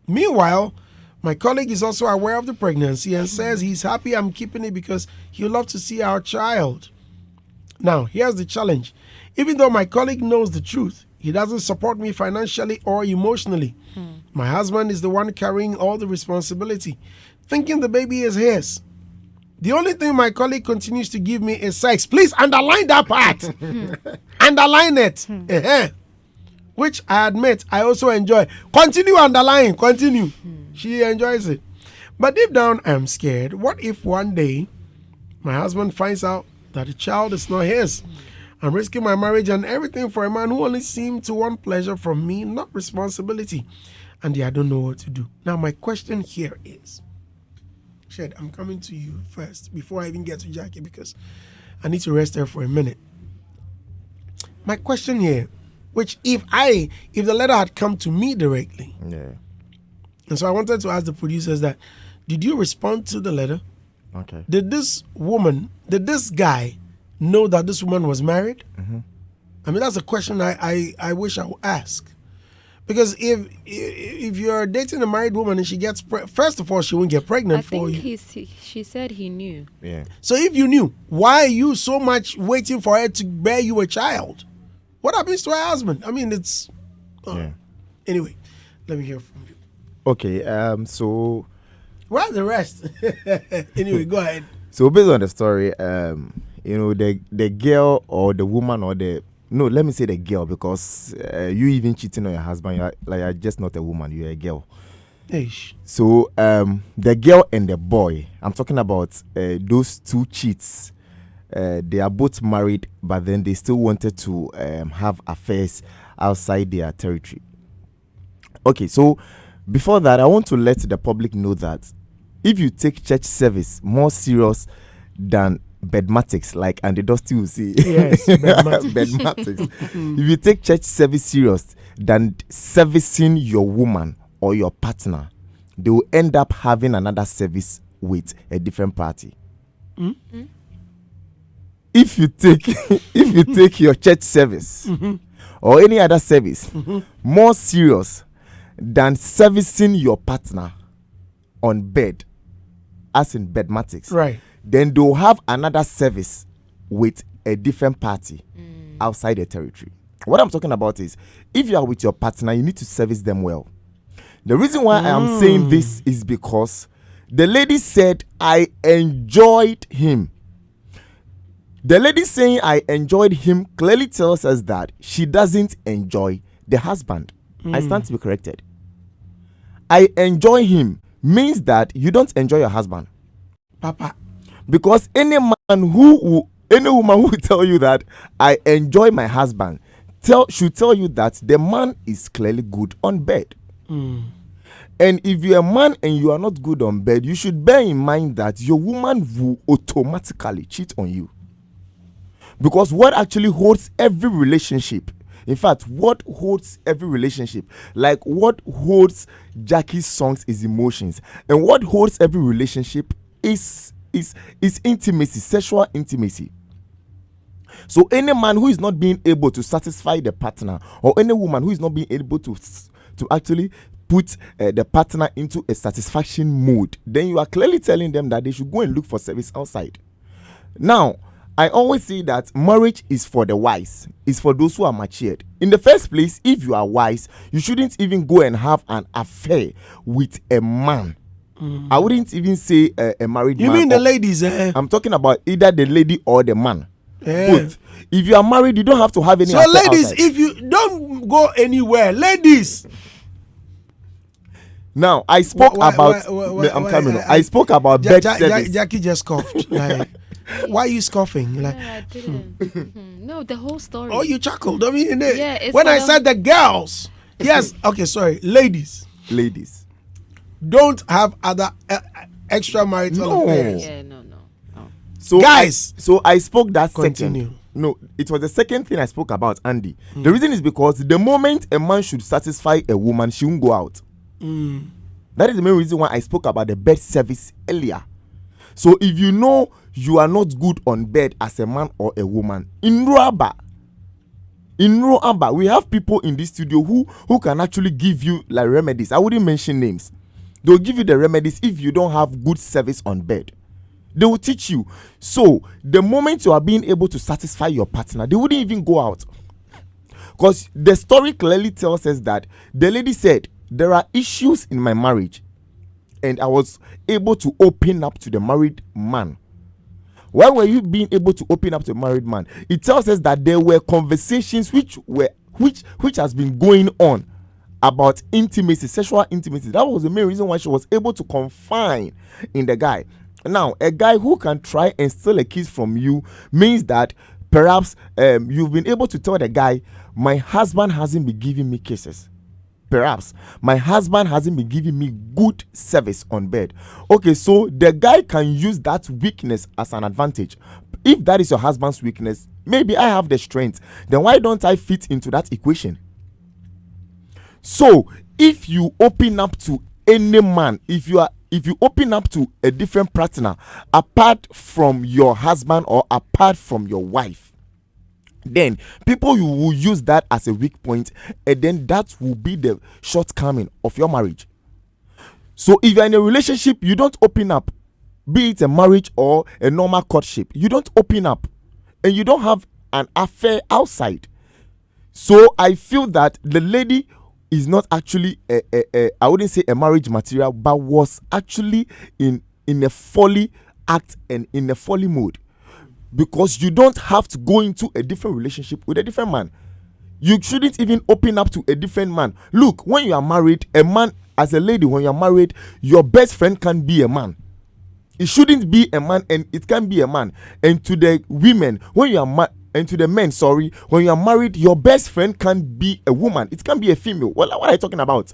Meanwhile, my colleague is also aware of the pregnancy and says he's happy I'm keeping it because he would love to see our child. Now, here's the challenge. Even though my colleague knows the truth, he doesn't support me financially or emotionally. My husband is the one carrying all the responsibility, thinking the baby is his. The only thing my colleague continues to give me is sex. Please underline that part. Underline it. Which I admit I also enjoy. Continue underlining. Continue. She enjoys it. But deep down, I'm scared. What if one day my husband finds out that the child is not his? I'm risking my marriage and everything for a man who only seemed to want pleasure from me, not responsibility. And I don't know what to do. Now, my question here is, Shed, I'm coming to you first before I even get to Jackie because I need to rest her for a minute. My question here, which if the letter had come to me directly, and so I wanted to ask the producers that, did you respond to the letter? Okay. Did this guy know that this woman was married? I mean, that's a question I wish I would ask. Because if you're dating a married woman and she gets first of all, she won't get pregnant for you. She said he knew. Yeah. So if you knew, why are you so much waiting for her to bear you a child? What happens to her husband? I mean, it's... Anyway, let me hear from you. Okay, so... Where's the rest? Anyway, go ahead. So based on the story, the girl or the woman or let me say the girl, because you even cheating on your husband, you're just not a woman, you're a girl. Eish. So the girl and the boy, I'm talking about those two cheats. They are both married, but then they still wanted to have affairs outside their territory. Okay, so before that, I want to let the public know that if you take church service more serious than bedmatics, like Andy Dosty will say, yes, bedmatics. If you take church service serious than servicing your woman or your partner, they will end up having another service with a different party. If you take your church service or any other service more serious than servicing your partner on bed, as in bedmatics, right, then they'll have another service with a different party outside the territory. What I'm talking about is, if you are with your partner, you need to service them well. The reason why I am saying this is because the lady said, I enjoyed him. The lady saying I enjoyed him clearly tells us that she doesn't enjoy the husband. I stand to be corrected. I enjoy him means that you don't enjoy your husband. Papa. Because any woman who will tell you that I enjoy my husband should tell you that the man is clearly good on bed. And if you're a man and you are not good on bed, you should bear in mind that your woman will automatically cheat on you. Because what actually holds every relationship, in fact, what holds every relationship, like what holds Jackie's songs is emotions, and what holds every relationship is intimacy, sexual intimacy. So any man who is not being able to satisfy the partner, or any woman who is not being able to actually put the partner into a satisfaction mode, then you are clearly telling them that they should go and look for service outside. Now, I always say that marriage is for the wise. It's for those who are matured. In the first place, if you are wise, you shouldn't even go and have an affair with a man. I wouldn't even say a married man. You mean the ladies? I'm talking about either the lady or the man. Both. If you are married, you don't have to have any. So, ladies, outside. If you don't go anywhere, ladies. Now, I spoke about. I'm coming. I spoke about bed service. Jackie just coughed. Like, why are you scoffing? Like, I didn't. No, the whole story. Oh, you chuckled. I mean, yeah, when I said the girls, yes. Okay, sorry, ladies. Ladies, don't have other extramarital affairs. Yeah, no. So guys, I spoke that continue. Second. No, it was the second thing I spoke about, Andy. The reason is because the moment a man should satisfy a woman, she won't go out. That is the main reason why I spoke about the bed service earlier. So if you know you are not good on bed as a man or a woman, in Ruaba, In Roamba, we have people in this studio who can actually give you like remedies. I wouldn't mention names. They'll give you the remedies if you don't have good service on bed. They will teach you. So the moment you are being able to satisfy your partner, they wouldn't even go out. Because the story clearly tells us that the lady said, there are issues in my marriage, and I was able to open up to the married man. Why were you being able to open up to a married man? It tells us that there were conversations which has been going on about intimacy, sexual intimacy. That was the main reason why she was able to confide in the guy. Now, a guy who can try and steal a kiss from you means that perhaps you've been able to tell the guy, my husband hasn't been giving me kisses. Perhaps my husband hasn't been giving me good service on bed. Okay, so the guy can use that weakness as an advantage. If that is your husband's weakness, maybe I have the strength. Then why don't I fit into that equation? So if you open up to any man, if you open up to a different partner apart from your husband or apart from your wife, then people you will use that as a weak point, and then that will be the shortcoming of your marriage. So if you're in a relationship, you don't open up, be it a marriage or a normal courtship, you don't open up, and you don't have an affair outside. So I feel that the lady is not actually I wouldn't say a marriage material, but was actually in a folly act and in a folly mode. Because you don't have to go into a different relationship with a different man. You shouldn't even open up to a different man. Look, when you are married, a man, as a lady, when you are married, your best friend can be a man. It shouldn't be a man, and it can be a man. And to the women, when you are and to the men, sorry, when you are married, your best friend can be a woman. It can be a female. Well, what are you talking about?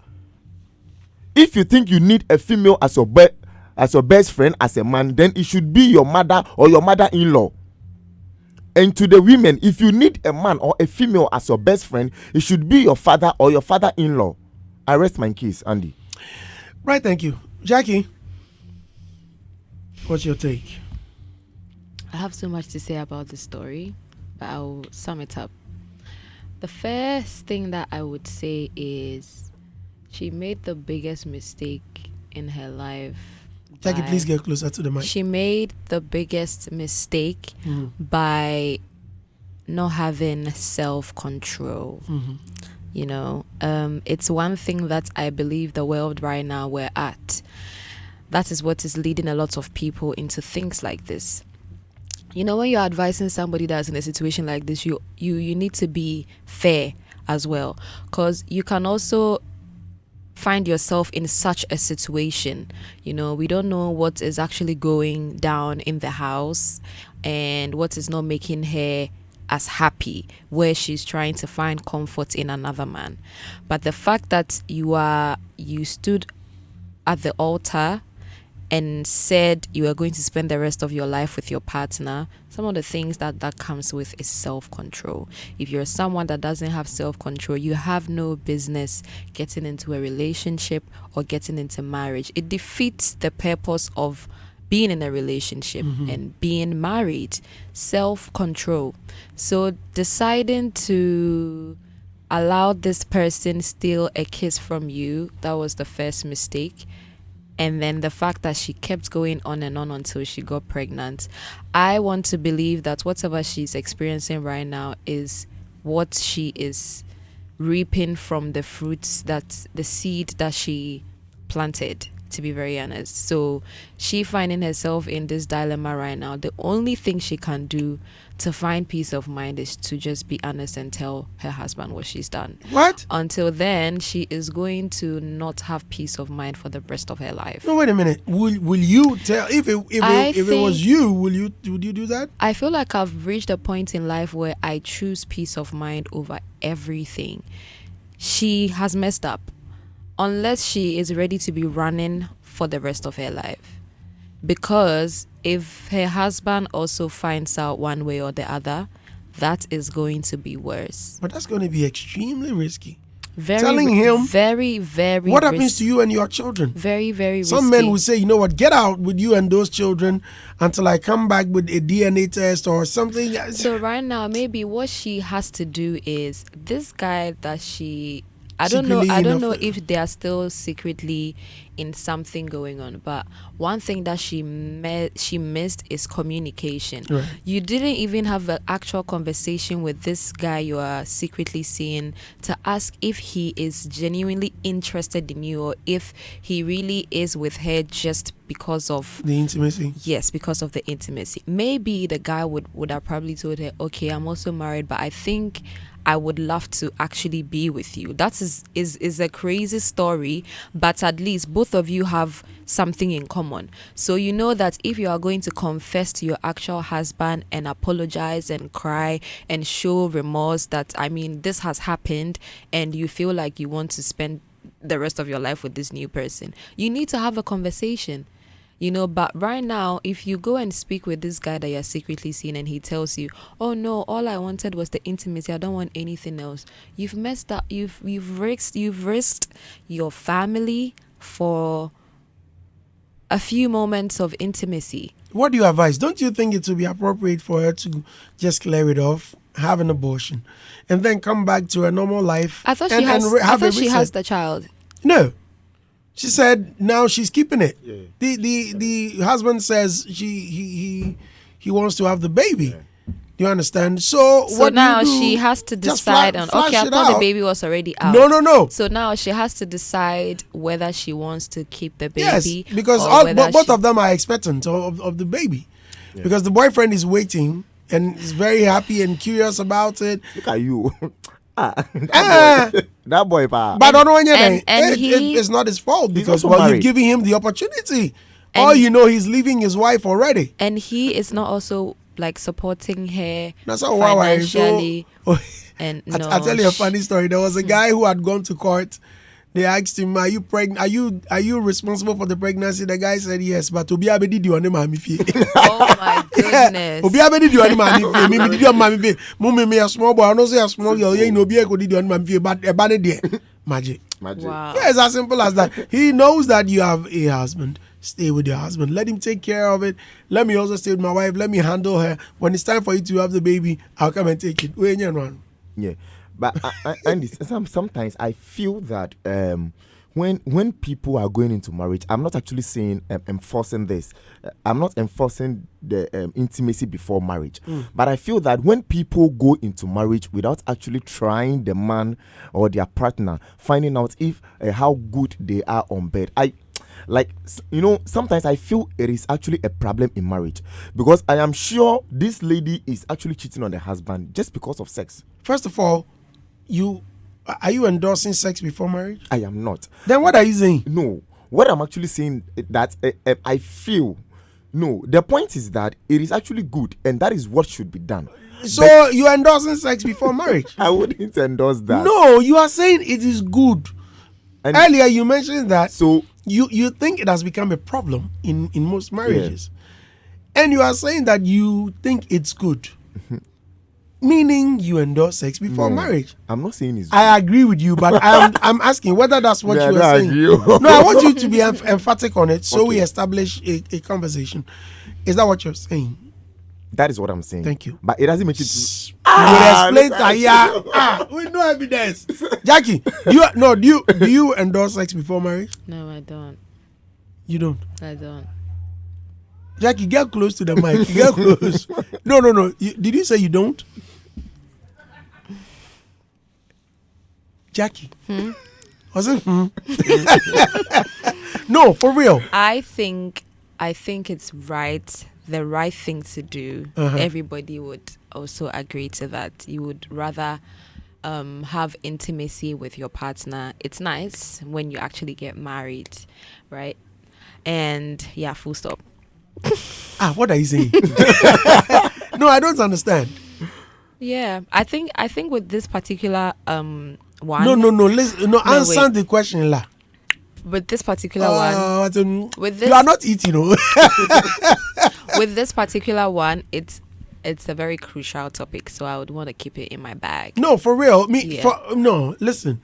If you think you need a female as your best friend as a man, then it should be your mother or your mother-in-law. And to the women, if you need a man or a female as your best friend, it should be your father or your father-in-law. I rest my case, Andy. Right, thank you. Jackie, what's your take? I have so much to say about this story, but I'll sum it up. The first thing that I would say is she made the biggest mistake in her life. Jackie, please get closer to the mic. She made the biggest mistake by not having self-control. You know, it's one thing that I believe the world right now we're at. That is what is leading a lot of people into things like this. You know, when you're advising somebody that's in a situation like this, you need to be fair as well, because you can also find yourself in such a situation. You know, we don't know what is actually going down in the house and what is not making her as happy, where she's trying to find comfort in another man. But the fact that you stood at the altar and said you are going to spend the rest of your life with your partner, some of the things that comes with is self-control. If you're someone that doesn't have self-control, you have no business getting into a relationship or getting into marriage. It defeats the purpose of being in a relationship and being married. Self-control. So deciding to allow this person steal a kiss from you, that was the first mistake. And then the fact that she kept going on and on until she got pregnant. I want to believe that whatever she's experiencing right now is what she is reaping from the fruits, that the seed that she planted, to be very honest. So she finding herself in this dilemma right now. The only thing she can do to find peace of mind is to just be honest and tell her husband what she's done. What? Until then, she is going to not have peace of mind for the rest of her life. No, wait a minute. Will you tell if it was you? Would you do that? I feel like I've reached a point in life where I choose peace of mind over everything. She has messed up, unless she is ready to be running for the rest of her life. Because if her husband also finds out one way or the other, that is going to be worse. But that's going to be extremely risky. Very, telling him very, very. what happens to you and your children. Very, very. Some risky. men will say, you know what, get out with you and those children until I come back with a DNA test or something. So right now, maybe what she has to do is this guy that she. I don't know. Secretly I don't enough- know if they are still secretly in something going on. But one thing that she missed is communication. Right. You didn't even have an actual conversation with this guy you are secretly seeing to ask if he is genuinely interested in you or if he really is with her just because of The intimacy. Yes, because of the intimacy. Maybe the guy would have probably told her, okay, I'm also married, but I think I would love to actually be with you. That is a crazy story, but at least both of you have something in common. So you know that if you are going to confess to your actual husband and apologize and cry and show remorse that, I mean, this has happened and you feel like you want to spend the rest of your life with this new person, you need to have a conversation. You know, but right now, if you go and speak with this guy that you're secretly seeing and he tells you, oh no, all I wanted was the intimacy, I don't want anything else, you've messed up. You've risked your family for a few moments of intimacy. What do you advise? Don't you think it would be appropriate for her to just clear it off, have an abortion, and then come back to a normal life? I thought and, she has. and I have a thought she has reset? the child. No. She said now she's keeping it. Yeah. The husband says he wants to have the baby. Do you understand? So So what do you now do? she has to Just decide flash on. Okay, I it thought the out. baby was already out. No. So now she has to decide whether she wants to keep the baby. Yes, because or whether both she- of them are expectant of the baby. Because the boyfriend is waiting and is very happy and curious about it. Look at you. Ah. That boy, pa. But on one and it's not his fault because also well, you're married. giving him the opportunity. And- All you know, he's leaving his wife already. And he is not also like supporting her That's how wow, financially. So, And I no, tell you a funny story. There was a guy who had gone to court. They asked him, "Are you pregnant? Are you responsible for the pregnancy?" The guy said, "Yes, but Obi abedi di one mami fie." Oh my goodness. Obi abedi di one mami fie. Me di one mami fie. Me a small boy. I know say a small girl. You know, Obi eko di one mami fie. But ebane there, magic. Magic. Wow. Yeah, it's as simple as that. He knows that you have a husband. Stay with your husband. Let him take care of it. Let me also stay with my wife. Let me handle her. When it's time for you to have the baby, I'll come and take it. Wait, Yeah, but Andy, sometimes I feel that when people are going into marriage, I'm not actually saying enforcing this. I'm not enforcing the intimacy before marriage. But I feel that when people go into marriage without actually trying the man or their partner, finding out if how good they are on bed, sometimes I feel it is actually a problem in marriage because I am sure this lady is actually cheating on the husband just because of sex. First of all, are you endorsing sex before marriage? I am not. Then what are you saying? No, what I'm actually saying that I feel. No, the point is that it is actually good, and that is what should be done. So you're endorsing sex before marriage? I wouldn't endorse that. No, you are saying it is good. And Earlier you mentioned that so you think it has become a problem in most marriages, and you are saying that you think it's good, meaning you endorse sex before marriage. I'm not saying it's. I agree with you, but I'm asking whether that's what Yeah, you I are saying. agree. No, I want you to be emphatic on it so we Okay. establish a conversation. Is that what you're saying? That is what I'm saying. Thank you. But it doesn't make it. You will explain to yeah. With no evidence. Jackie, do you endorse sex before marriage? No, I don't. You don't. I don't. Jackie, get close to the mic. Get close. No. Did you say you don't? Jackie. Was it? No, for real. I think it's right, the right thing to do. Everybody would also agree to that. You would rather have intimacy with your partner. It's nice when you actually get married, right? And yeah, full stop. What are you saying? No, I don't understand. Yeah, I think with this particular one. No. Listen, answer wait. the question, la. With this particular one. With this, you are not eating, with this particular one, it's a very crucial topic, so I would want to keep it in my bag. No, for real. Yeah. No, listen.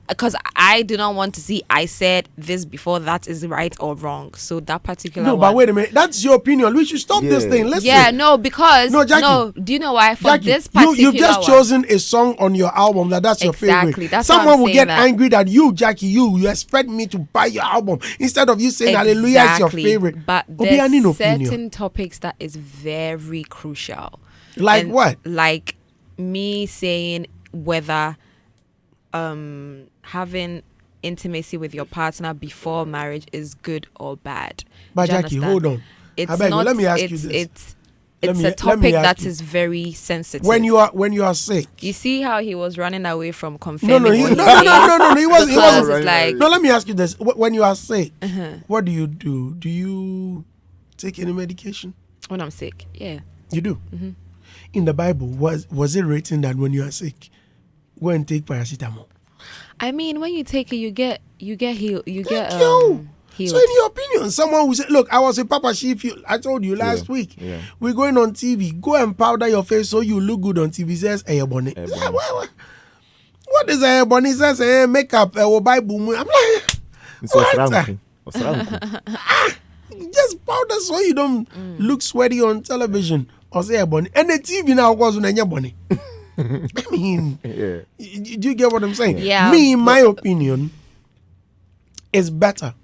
Because I do not want to see I said this before that is right or wrong. So that particular No, one. but wait a minute. That's your opinion. We should stop this Yeah. thing. Listen. Yeah, no, because No, Jackie. do you know why? For Jackie, this particular you've just one, chosen a song on your album that's your Exactly, favorite. that's why I'm Someone will saying get that. angry that you, Jackie, you expect me to buy your album instead of you saying Hallelujah is your favorite. But Obiani no there's certain opinion. topics that is very crucial. Like And what? Like me saying whether having intimacy with your partner before marriage is good or bad. But Do you Jackie, understand? hold on. It's I beg you, not. let me ask you it's, this. It's Let a topic me ask that you. is very sensitive. When you are sick. You see how he was running away from confirming No, what he he's wasn't. He Because wasn't. it's like, No, let me ask you this. When you are sick, Uh-huh. what do you do? Do you take any medication? when I'm sick, yeah. You do. Mm-hmm. In the Bible, was it written that when you are sick, go and take paracetamol? I mean, when you take it, you get healed. You get Thank you. healed. So, in your opinion, someone will say, "Look, I was with Papa Chief. I told you last Yeah, week. yeah. We're going on TV. Go and powder your face so you look good on TV." Says, "Hey, bonnet." Bonnet. What is a bonnet? Says, "Hey, makeup. Or buy boom." I'm like, So what? Osranko. Just powder so you don't look sweaty on television or say a bonnet. And the TV now goes on a bonnet. I mean, Yeah. do you get what I'm saying? Yeah, Me, in my opinion, it's better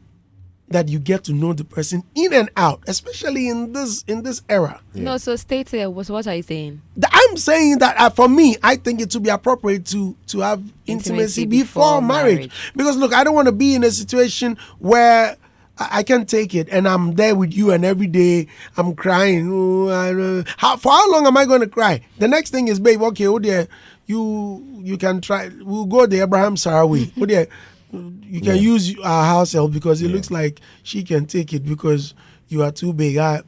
that you get to know the person in and out, especially in this era. No, so state it. What are you saying? I'm saying that for me, I think it would be appropriate to have intimacy before marriage. Because look, I don't want to be in a situation where I can't take it and I'm there with you and every day I'm crying. For how long am I going to cry? The next thing is, babe, okay, oh dear, you can try. We'll go the Abraham Sarah way. Oh dear, you can use our house help because it looks like she can take it because you are too big. I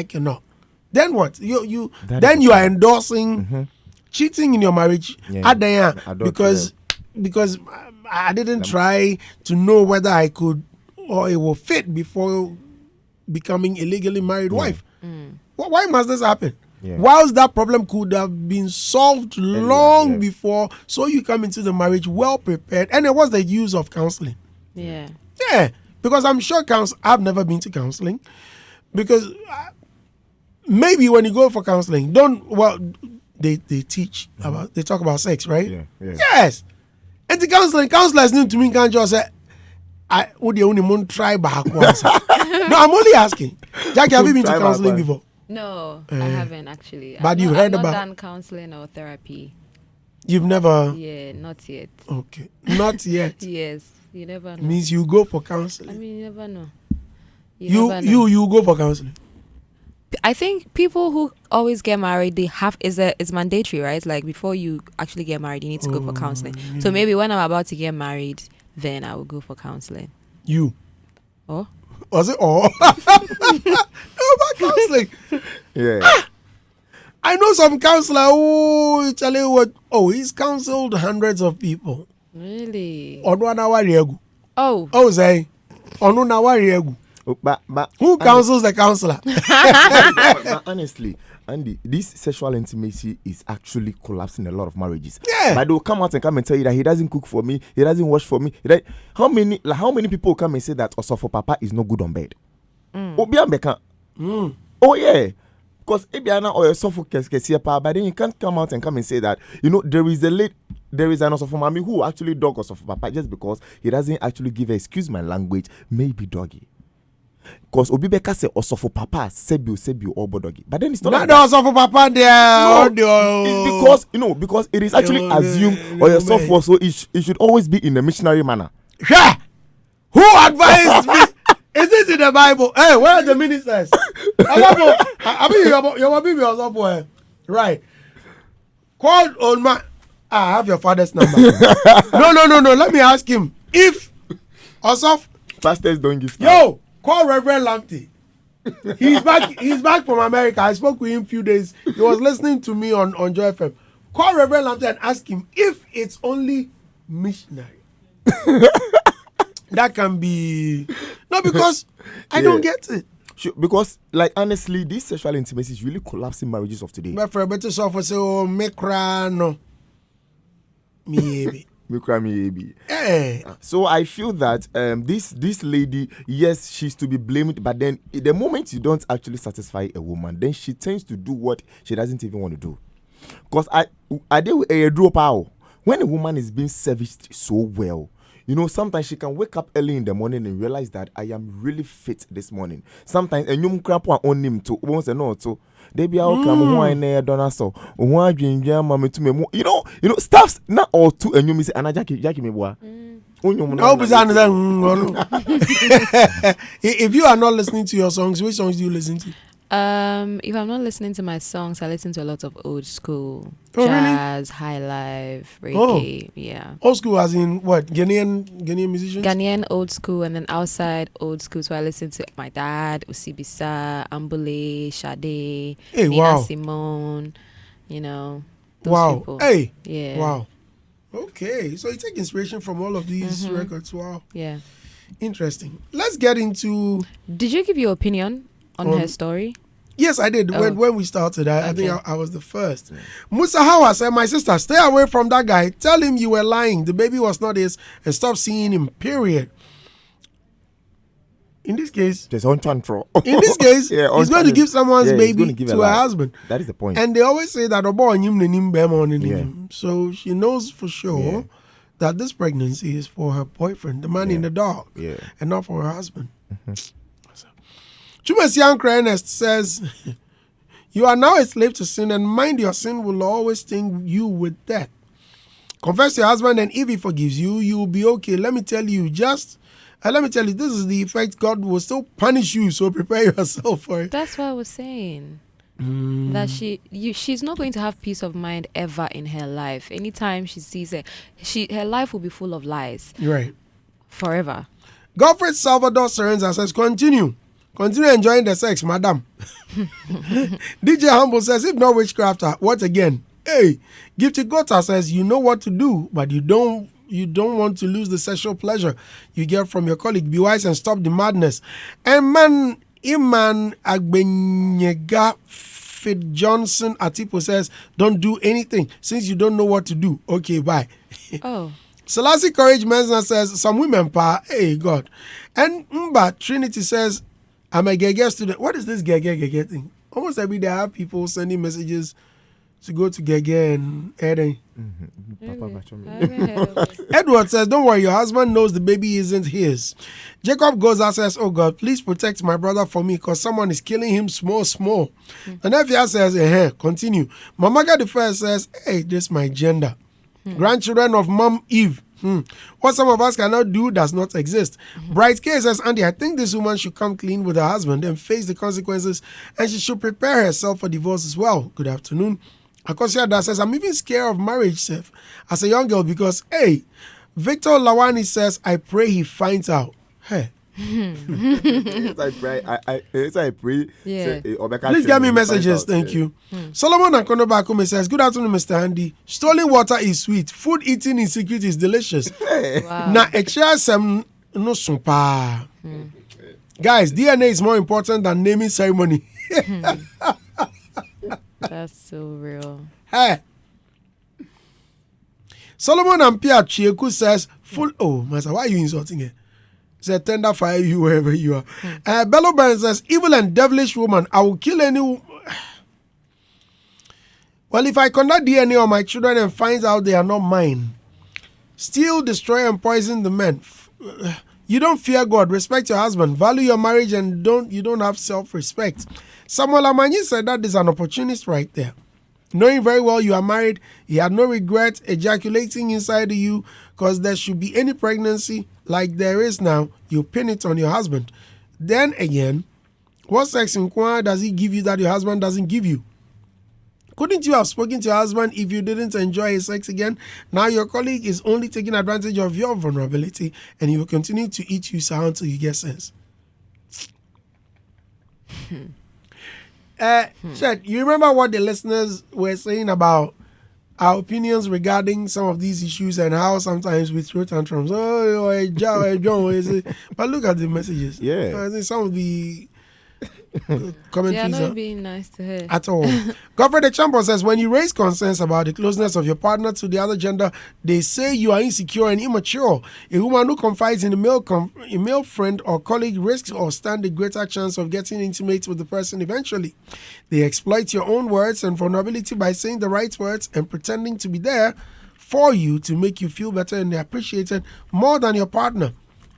cannot. Then what? You are endorsing cheating in your marriage. Because I didn't try to know whether I could or it will fit before becoming a legally married wife. Why must this happen? Yeah. Whilst that problem could have been solved long before, so you come into the marriage well prepared. And it was the use of counseling. Yeah. Yeah, because I'm sure I've never been to counseling. Because maybe when you go for counseling, they teach about, they talk about sex, right? Yeah. Yes. And the counselors need to me can't just say, I would the only one try back once. No, I'm only asking. Jackie, have you been to Try counseling back before? No, I haven't actually. But you've heard I've not about- done counseling or therapy. You've never. Yeah, not yet. Okay, not yet. Yes, you never know. Means you go for I counseling. mean, you never know. You go for counseling. I think people who always get married, it's mandatory, right? Like before you actually get married, you need to go for counseling. So maybe when I'm about to get married, then I will go for counseling. You. Oh, Was it all? About counseling. Yeah. I know some counselor who he's counseled hundreds of people. really? On 1 hour regu. Oh, Oh, say on 1 hour regu. But Who counsels the counselor? but honestly, Andy, this sexual intimacy is actually collapsing a lot of marriages. Yeah. But they'll come out and tell you that he doesn't cook for me, he doesn't wash for me. How many people come and say that Osofo Papa is not good on bed? Oh yeah. Because Ebiana or Osofo Kesiapa, but then you can't come out and say that, there is an Osofo Mami who actually dog Osofo Papa just because he doesn't actually give excuse my language, maybe doggy. Because Obibeka say Osofo Papa sebio or doggy. But then it's not Not like the that. also for Papa there. It's because it is actually assumed or yourself so it should always be in a missionary manner. Yeah. Who advised me? Is this in the Bible? Hey, where are the ministers? I mean, your baby was up where? Right. Call on my. I have your father's number. No. Let me ask him. If Osoph, Pastors don't give. yo, call Reverend Lamptey. He's back from America. I spoke with him a few days. He was listening to me on Joy FM. Call Reverend Lamptey and ask him if it's only missionary. That can be because I don't get it. Sure, because honestly, this sexual intimacy is really collapsing marriages of today. But for a better software say, oh, me cry no. Me. Me cry me baby. Eh. So I feel that this lady, yes, she's to be blamed, but then the moment you don't actually satisfy a woman, then she tends to do what she doesn't even want to do. Because I do a drop out when a woman is being serviced so well. You know, sometimes she can wake up early in the morning and realize that I am really fit this morning. Sometimes and you crap on him to once and all so they be out come who I near donna so who dream mammy to me. You know, stuff's not all two and you miss and Jackie me boy. If you are not listening to your songs, which songs do you listen to? If I'm not listening to my songs, I listen to a lot of old school, Oh, jazz, high life, reggae. Yeah, Old school as in what? Ghanaian musicians? Ghanaian old school, and then outside old school. So I listen to my dad, Usibisa, Ambule, Sade, Hey, Nina wow. Simone. You know, those Wow. people. Hey. Yeah. Wow. Okay. So you take inspiration from all of these records. Wow. Yeah. Interesting. Let's get into... Did you give your opinion on her story? Yes, I did. Oh. When we started, I think Okay. I was the first. Musa Hawa said, my sister, stay away from that guy. Tell him you were lying. The baby was not his and stop seeing him, period. In this case, There's on control. he's going to give someone's he's baby gonna give to a her lie. husband. That is the point. And they always say that Yeah. so she knows for sure Yeah. that this pregnancy is for her boyfriend, the man in the dog, Yeah. and not for her husband. Chumasian Ernest says, you are now a slave to sin, and mind your sin will always sting you with death. Confess to your husband, and if he forgives you, you will be okay. Let me tell you, this is the effect. God will still punish you, so prepare yourself for it. That's what I was saying. That she's not going to have peace of mind ever in her life. Anytime she sees it, her life will be full of lies Right. forever. Godfrey Salvador Serenza says, continue enjoying the sex, madam. DJ Humble says, if not witchcraft, what again? Hey, Gifted Gota says, you know what to do, but you don't want to lose the sexual pleasure you get from your colleague. Be wise and stop the madness. And man, Iman Agbenyega Fit Johnson Atipo says, don't do anything since you don't know what to do. Okay, bye. Oh. Selassie Courage Mensah says, some women power, hey God. And Mba Trinity says, I'm a Gege student. What is this Gege thing? Almost every day I have people sending messages to go to Gege and Eden. Edward says, don't worry, your husband knows the baby isn't his. Jacob Goza says, oh God, please protect my brother for me because someone is killing him small. And Efia says, continue. Mamaga the first says, hey, this is my gender. Grandchildren of Mom Eve. What some of us cannot do does not exist. Bright K says, Andy, I think this woman should come clean with her husband and face the consequences, and she should prepare herself for divorce as well. Good afternoon. Akosia Da says, I'm even scared of marriage, Seth, as a young girl because, hey, Victor Lawani says, I pray he finds out. Hey. I pray. Yeah. Please get me messages. Thank you. Solomon Akono Bakume says, good afternoon, Mr. Andy. Stolen water is sweet. Food eaten in secret is delicious. Wow. Na echa sem no sumpa. Guys, DNA is more important than naming ceremony. That's so real. Hey. Solomon Ampia Chieku says, full. Oh, Master, why are you insulting her? Say tender fire you wherever you are. Bello Burns says, evil and devilish woman, I will kill any. Well, if I conduct DNA on my children and finds out they are not mine, steal, destroy, and poison the men. You don't fear God, respect your husband, value your marriage, and you don't have self-respect. Samuel Amanyi said that is an opportunist right there. Knowing very well you are married, he had no regret ejaculating inside of you because there should be any pregnancy like there is now, you pin it on your husband. Then again, what sex inquiry does he give you that your husband doesn't give you? Couldn't you have spoken to your husband if you didn't enjoy his sex again? Now your colleague is only taking advantage of your vulnerability and he will continue to eat you sour until you get sense. Chet, you remember what the listeners were saying about our opinions regarding some of these issues and how sometimes we throw tantrums. But look at the messages. Yeah. I think some of the comment, They are please. not being nice to her. At all. Godfrey the Champion says, when you raise concerns about the closeness of your partner to the other gender, they say you are insecure and immature. A woman who confides in a male friend or colleague risks or stand a greater chance of getting intimate with the person eventually. They exploit your own words and vulnerability by saying the right words and pretending to be there for you to make you feel better and appreciated more than your partner.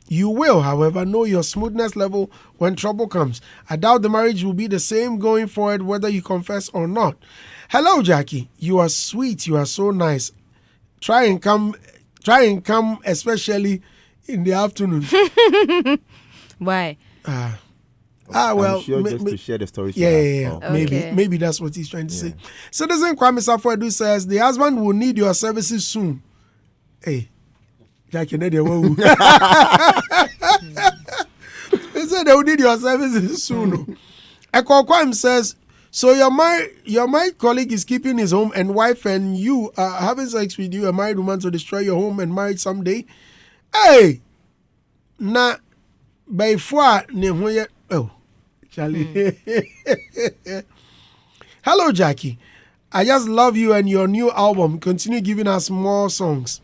You will, however, know your smoothness level when trouble comes. I doubt the marriage will be the same going forward whether you confess or not. Hello, Jackie. You are sweet. You are so nice. Try and come, especially in the afternoon. Why? Well, I'm sure just to share the story. Yeah. Oh. Maybe that's what he's trying to say. Citizen Kwame Safoedu says the husband will need your services soon. Hey. Jackie, they said they will need your services soon. Ekokwam says, so your married colleague is keeping his home and wife and you are having sex with you, a married woman, to destroy your home and marriage someday. Hey, na before oh, Charlie. Hello, Jackie. I just love you and your new album. Continue giving us more songs.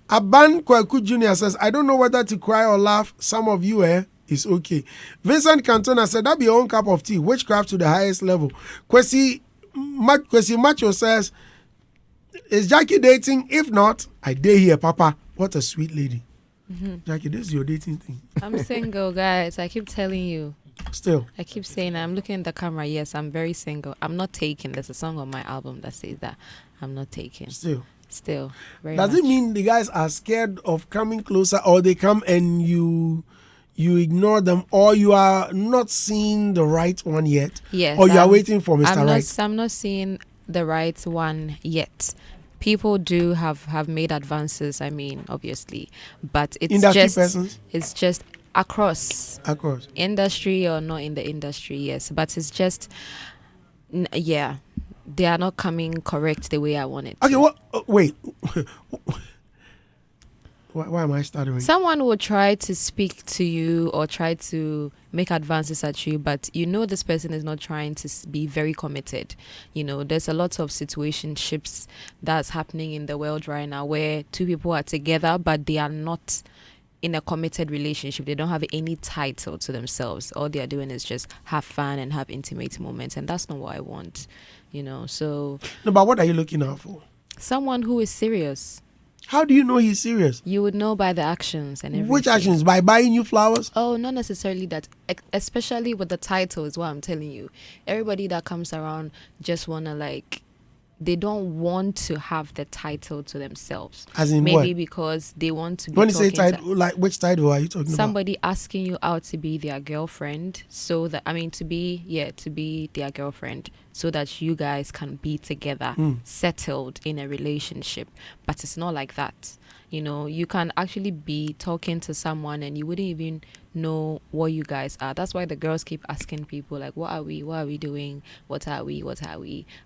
Aban Kwaku Jr. says, I don't know whether to cry or laugh. Some of you, is okay. Vincent Cantona said, that be your own cup of tea. Witchcraft to the highest level. Kwesi Macho says, is Jackie dating? If not, I dare here, Papa. What a sweet lady. Jackie, this is your dating thing. I'm single, guys. I keep telling you. Still. I keep saying, I'm looking at the camera. Yes, I'm very single. I'm not taken. There's a song on my album that says that. I'm not taken. Still. Very Does much. it mean the guys are scared of coming closer, or they come and you ignore them, or you are not seeing the right one yet? Yes. Or you are waiting for Mr. Right? I'm not seeing the right one yet. People do have made advances, I mean, obviously. But it's Industry persons? It's just across industry or not in the industry, yes. But it's just they are not coming correct the way I want it. Okay, what? Wait. Why am I stuttering? Someone will try to speak to you or try to make advances at you, but you know this person is not trying to be very committed. You know, there's a lot of situationships that's happening in the world right now where two people are together, but they are not in a committed relationship. They don't have any title to themselves. All they are doing is just have fun and have intimate moments, and that's not what I want. You know, so... No, but what are you looking out for? Someone who is serious. How do you know he's serious? You would know by the actions and everything. Which actions? By buying you flowers? Oh, not necessarily that. Especially with the title is what I'm telling you. Everybody that comes around just want to they don't want to have the title to themselves. As in maybe what? because they want to be when you say title, which title are you talking somebody asking you out to be their girlfriend, so that to be their girlfriend, so that you guys can be together, settled in a relationship. But it's not like that. You know, you can actually be talking to someone and you wouldn't even know what you guys are. That's why the girls keep asking people what are we doing, what are we.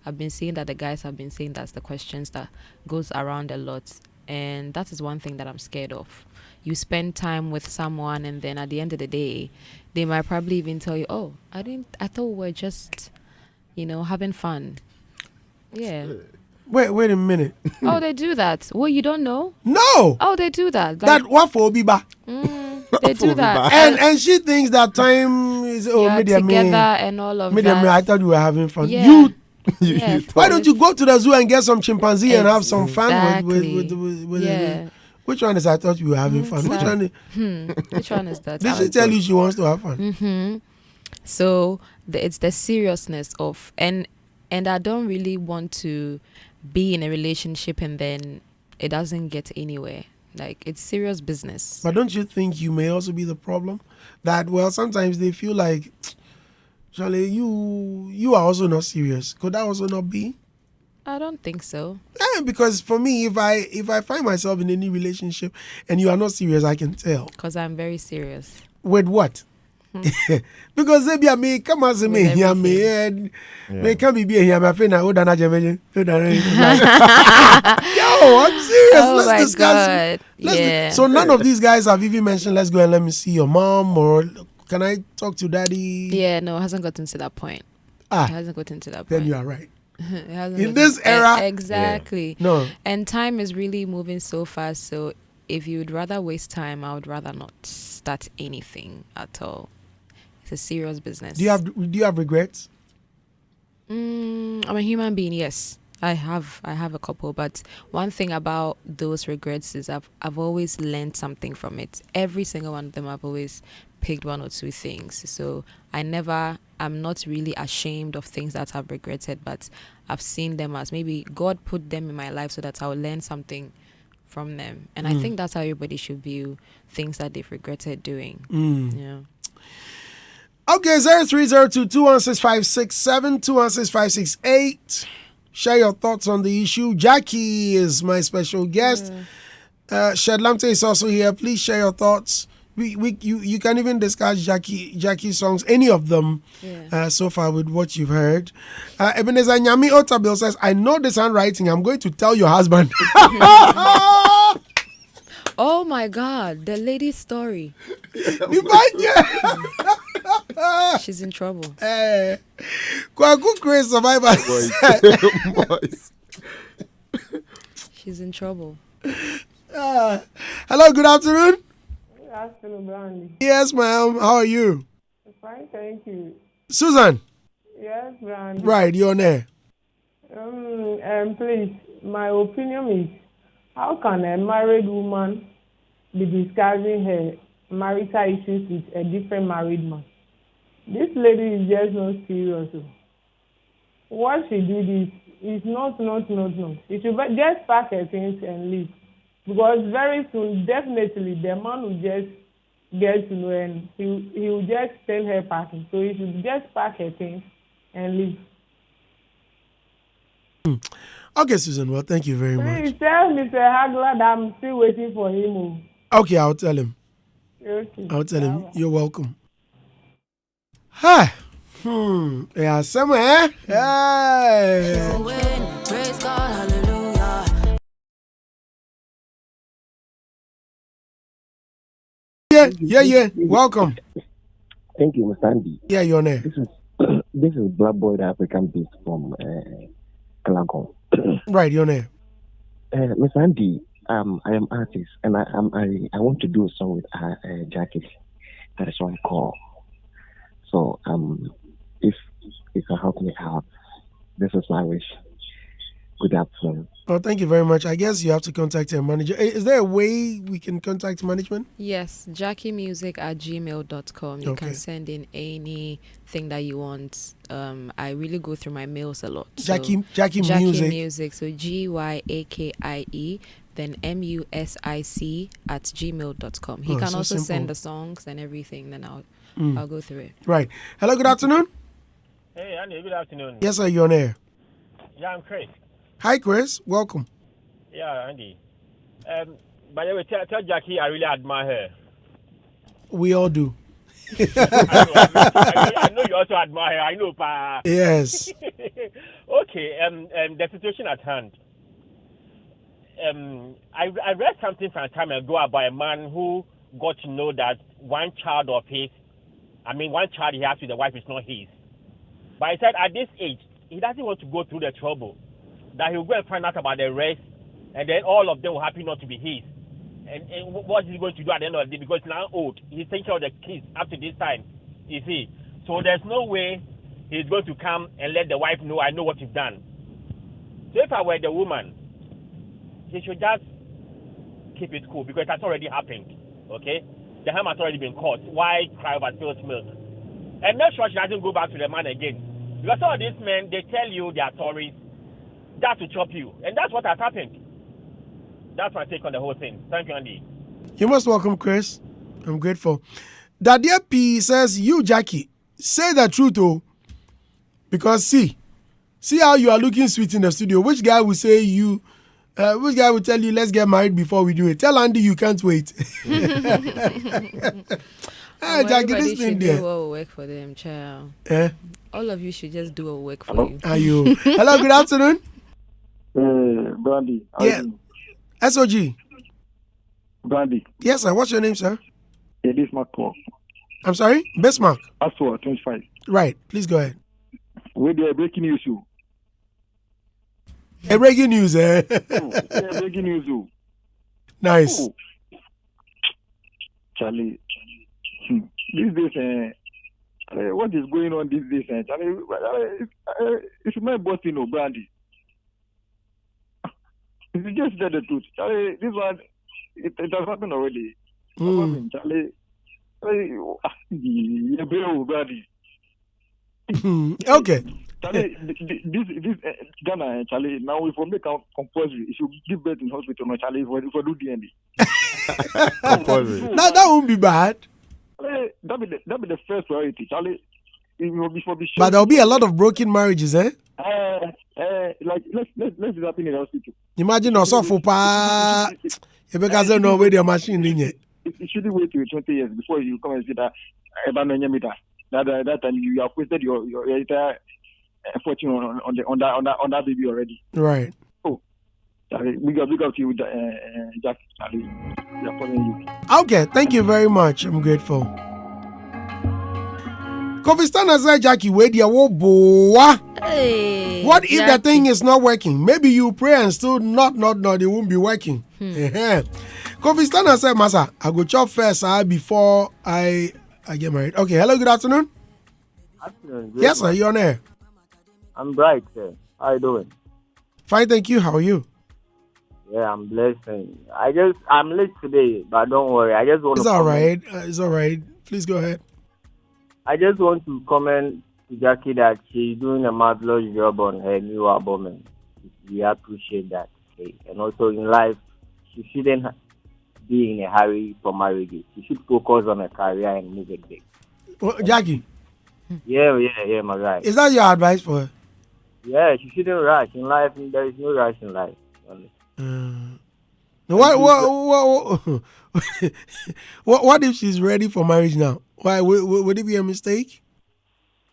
I've been seeing that the guys have been saying that's the questions that goes around a lot, and that is one thing that I'm scared of. You spend time with someone and then at the end of the day they might probably even tell you, oh, I thought we were just having fun. Wait a minute. Oh, they do that. Well, you don't know? No. Oh, they do that. That what for Obiba? They do that. And she thinks that time is together and all of that. I thought we were having fun. Yeah. Why don't you go to the zoo and get some chimpanzee and have some fun with yeah. Which one is I thought we were having fun? Which one? Which one is that? Did she tell you she wants to have fun? Mm-hmm. So it's the seriousness of and I don't really want to be in a relationship and then it doesn't get anywhere. It's serious business. But don't you think you may also be the problem? That sometimes they feel like, Charlie, you are also not serious. Could that also not be? I don't think so. Because for me, if I find myself in any relationship and you are not serious, I can tell. Because I'm very serious. With what? Because maybe I may come as a me here, me can be here. My friend, I would not Yo, I'm serious. Oh, Let's discuss. God. So none of these guys have even mentioned, let's go and let me see your mom, or can I talk to daddy? Yeah, no, it hasn't gotten to that point. It hasn't gotten to that point. Then you are right. It hasn't In gotten- this era, exactly. no. And time is really moving so fast. So if you would rather waste time, I would rather not start anything at all. It's a serious business. Do you have regrets? I'm a human being. Yes, I have a couple. But one thing about those regrets is I've always learned something from it. Every single one of them, I've always picked one or two things. So I'm not really ashamed of things that I've regretted, but I've seen them as maybe God put them in my life so that I'll learn something from them. And I think that's how everybody should view things that they've regretted doing. Yeah. Okay, 0302216567, 216568. Share your thoughts on the issue. Jackie is my special guest. Shed Lamte is also here. Please share your thoughts. You can even discuss Jackie's songs, any of them, so far with what you've heard. Ebenezer Nyami Otabil says, I know this handwriting. I'm going to tell your husband. Oh my God, the lady's story. She's in trouble. Kwaku Grace Survivor. Boys. She's in trouble. Hello, good afternoon. Good afternoon, Brandy. Yes, ma'am. How are you? Fine, thank you. Susan. Yes, Brandy. Right, you're on air. Please, my opinion is, how can a married woman be discussing her marital issues with a different married man? This lady is just not serious. What she did is not. She should just pack her things and leave. Because very soon, definitely, the man will just get to know and he will just send her packing. So he should just pack her things and leave. Okay, Susan. Well, thank you very much. Please tell Mr. Hagler that I'm still waiting for him. Okay, I'll tell him. Okay. I'll tell him. You're welcome. Hi. Yeah, somewhere. Hey. Praise God, hallelujah. Yeah. Welcome. Thank you, Mr. Andy. Yeah, you're on air. This is Black Boy, the African Beast from Klagon. Right, you're on air. Mr. Andy, I am artist, and I want to do a song with Jackie. That is why I call. So if you can help me out, this is my wish. Good afternoon. Well, thank you very much. I guess you have to contact your manager. Is there a way we can contact management? Yes, jackiemusic@gmail.com. You Okay. can send in anything that you want. I really go through my mails a lot. Jackie Music. So GYAKIE, then MUSIC@gmail.com. He Oh, can so also simple. send the songs and everything. Then I'll go through it. Right. Hello, good afternoon. Hey, Andy, good afternoon. Yes, sir, you're on air. Yeah, I'm Chris. Hi, Chris. Welcome. Yeah, Andy. By the way, tell Jackie I really admire her. We all do. I know you also admire her. I know, pa. Yes. Okay, the situation at hand. I read something some time ago about a man who got to know that one child he has with the wife is not his. But he said at this age, he doesn't want to go through the trouble. That he'll go and find out about the rest, and then all of them will happy not to be his. And what is he going to do at the end of the day? Because he's now old. He's taking care of the kids up to this time, you see. So there's no way he's going to come and let the wife know, I know what you've done. So if I were the woman, he should just keep it cool because that's already happened, okay? The harm has already been caused. Why cry over spilled milk? And make sure she doesn't go back to the man again. Because some of these men, they tell you their stories, that to chop you. And that's what has happened. That's my take on the whole thing. Thank you, Andy. You're most welcome, Chris. I'm grateful. Dadia P says, you, Jackie, say the truth, oh. Because see how you are looking sweet in the studio. Which guy will say you, which guy will tell you, let's get married before we do it? Tell Andy you can't wait. Jackie, Everybody this thing should do there. what will work for them, child. All of you should just do what will work for you. Are you? Hello, good afternoon. Brandy. Yeah. SOG. Brandy. Yes, sir. What's your name, sir? It is my call. I'm sorry, Bismarck. As for 25. Right. Please go ahead. With the breaking news, you. A breaking news, eh? Breaking news, you. Nice. Oh. Charlie, these days, what is going on these days, Charlie? It's my boss, Brandy. If you just said the truth, Charlie, this one, it has happened already. Charlie, Brandy. Okay. Charlie, this Ghana, Charlie. Now if we make a compulsory, if you give birth in hospital, no, Charlie, if we do DNA. Compulsory. That won't be bad. That be the first priority, Charlie. It will be for the. But there'll be a lot of broken marriages, eh? Like let's do that in the hospital. Imagine also for pa. You because I know where the machine in it. You shouldn't wait till 20 years before you come and say that. That time you have wasted your entire fortune on that baby already. Right. Oh, Charlie, big up to you, Jack. Charlie, we are following you. Okay, thank you very much. I'm grateful. Kovistan said, Jackie, wait, you boy. Hey, What if the Jackie. thing is not working? Maybe you pray and still not, it won't be working. Kovistan said, Masa, I go chop first before I get married. Okay, hello, good afternoon. Afternoon. Yes, sir, you're on air. I'm bright, sir. How you doing? Fine, thank you. How are you? Yeah, I'm blessed. I'm late today, but don't worry. I just want It's to all comment. right. It's all right. Please go ahead. I just want to comment to Jackie that she's doing a marvelous job on her new album, and we appreciate that. Okay, and also in life, she shouldn't be in a hurry for marriage. She should focus on her career and move it big. Well, Jackie, Yeah, my guy. is that your advice for her? Yeah, she shouldn't rush in life. There is no rush in life. What if she's ready for marriage now? Why would it be a mistake?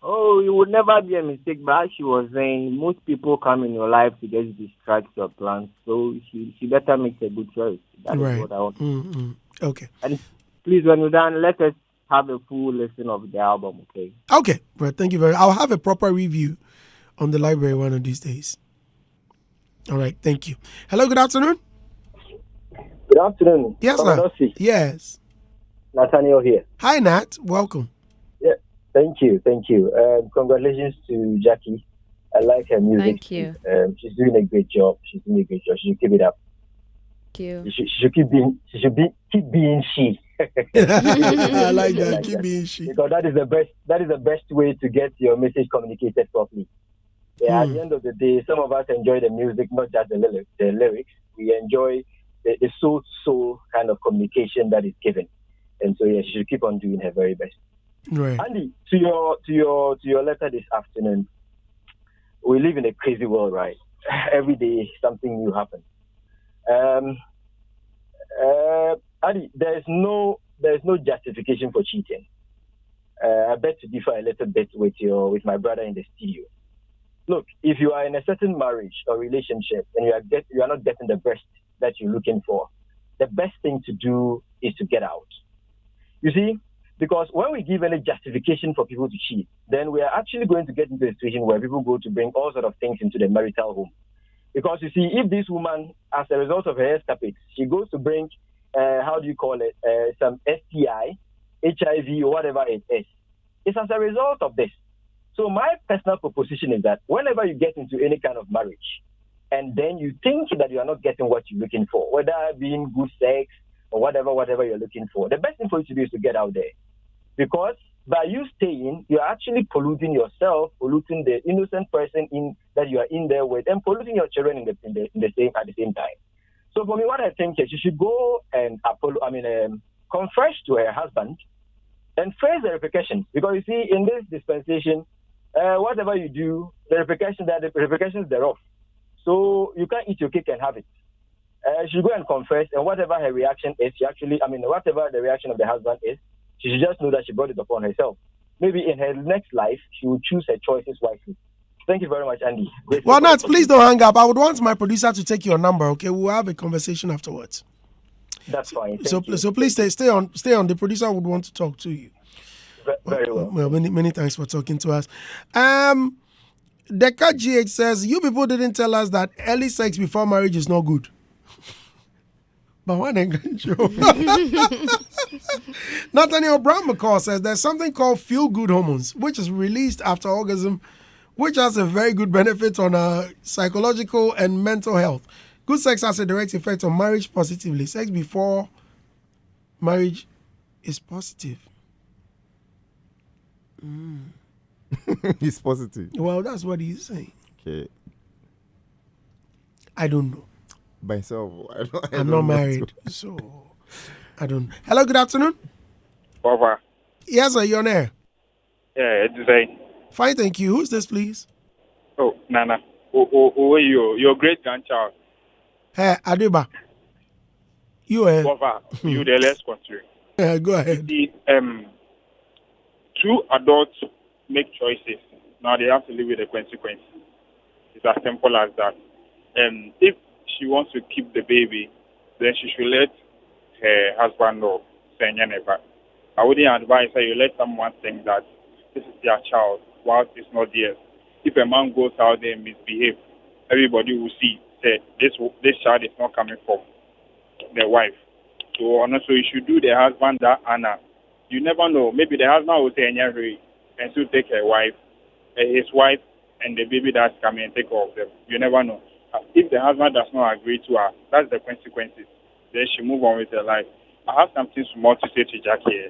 Oh, it would never be a mistake, but as she was saying, most people come in your life to just distract your plans. So she better make a good choice. That is what I want. Okay. And please, when we're done, let us have a full listen of the album, okay? Okay, but thank you very much. I'll have a proper review on the library one of these days. All right, thank you. Hello, good afternoon. Good afternoon. Yes, From sir. Dosty. Yes. Nathaniel here. Hi, Nat. Welcome. Yeah, thank you. Congratulations to Jackie. I like her music. Thank you. She's doing a great job. She should keep it up. Thank you. She should keep being she. I like that. Keep being she. Because that is the best way to get your message communicated properly. Yeah, at the end of the day, some of us enjoy the music, not just the lyrics. We enjoy the soul kind of communication that is given. And so yeah, she should keep on doing her very best. Right. Andy, to your letter this afternoon, we live in a crazy world, right? Every day something new happens. Andy, there's no justification for cheating. I beg to differ a little bit with my brother in the studio. Look, if you are in a certain marriage or relationship and you are not getting the best that you're looking for, the best thing to do is to get out. You see, because when we give any justification for people to cheat, then we are actually going to get into a situation where people go to bring all sort of things into the marital home. Because you see, if this woman, as a result of her escapades, she goes to bring, some STI, HIV, or whatever it is, it's as a result of this. So my personal proposition is that whenever you get into any kind of marriage, and then you think that you are not getting what you're looking for, whether being good sex or whatever you're looking for, the best thing for you to do is to get out there. Because by you staying, you're actually polluting yourself, polluting the innocent person that you are in there with, and polluting your children at the same time. So for me, what I think is you should go and confess to her husband and face the repercussions. Because you see, in this dispensation, whatever you do, the repercussions thereof. So you can't eat your cake and have it. She should go and confess, and whatever her reaction is, whatever the reaction of the husband is, she should just know that she brought it upon herself. Maybe in her next life, she will choose her choices wisely. Thank you very much, Andy. Well, Nat, please don't hang up. I would want my producer to take your number, okay? We'll have a conversation afterwards. That's fine. So please stay on. The producer would want to talk to you. Very well. Well, many thanks for talking to us. Deca GH says, you people didn't tell us that early sex before marriage is not good. But what Nathaniel Brown McCall says there's something called feel-good hormones, which is released after orgasm, which has a very good benefit on psychological and mental health. Good sex has a direct effect on marriage positively. Sex before marriage is positive. He's positive. Well, that's what he's saying. Okay. I don't know. Myself, I'm not married, so I don't. Hello, good afternoon. Papa. Yes, sir, you're on air. Yeah, it's say. Fine, thank you. Who's this, please? Oh, Nana. Who are you? Your great grandchild. Hey, Adiba. You are. Papa, you the less country. Go ahead. The two adults make choices. Now they have to live with the consequences. It's as simple as that. If she wants to keep the baby, then she should let her husband know. But I wouldn't advise her you let someone think that this is their child whilst it's not theirs. If a man goes out there and misbehave, everybody will see that this child is not coming from the wife. So honestly, you should do the husband that honor. You never know. Maybe the husband will say and still take his wife, and the baby that's coming and take care of them. You never know. If the husband does not agree to her, that's the consequences. Then she move on with her life. I have something small to say to Jackie.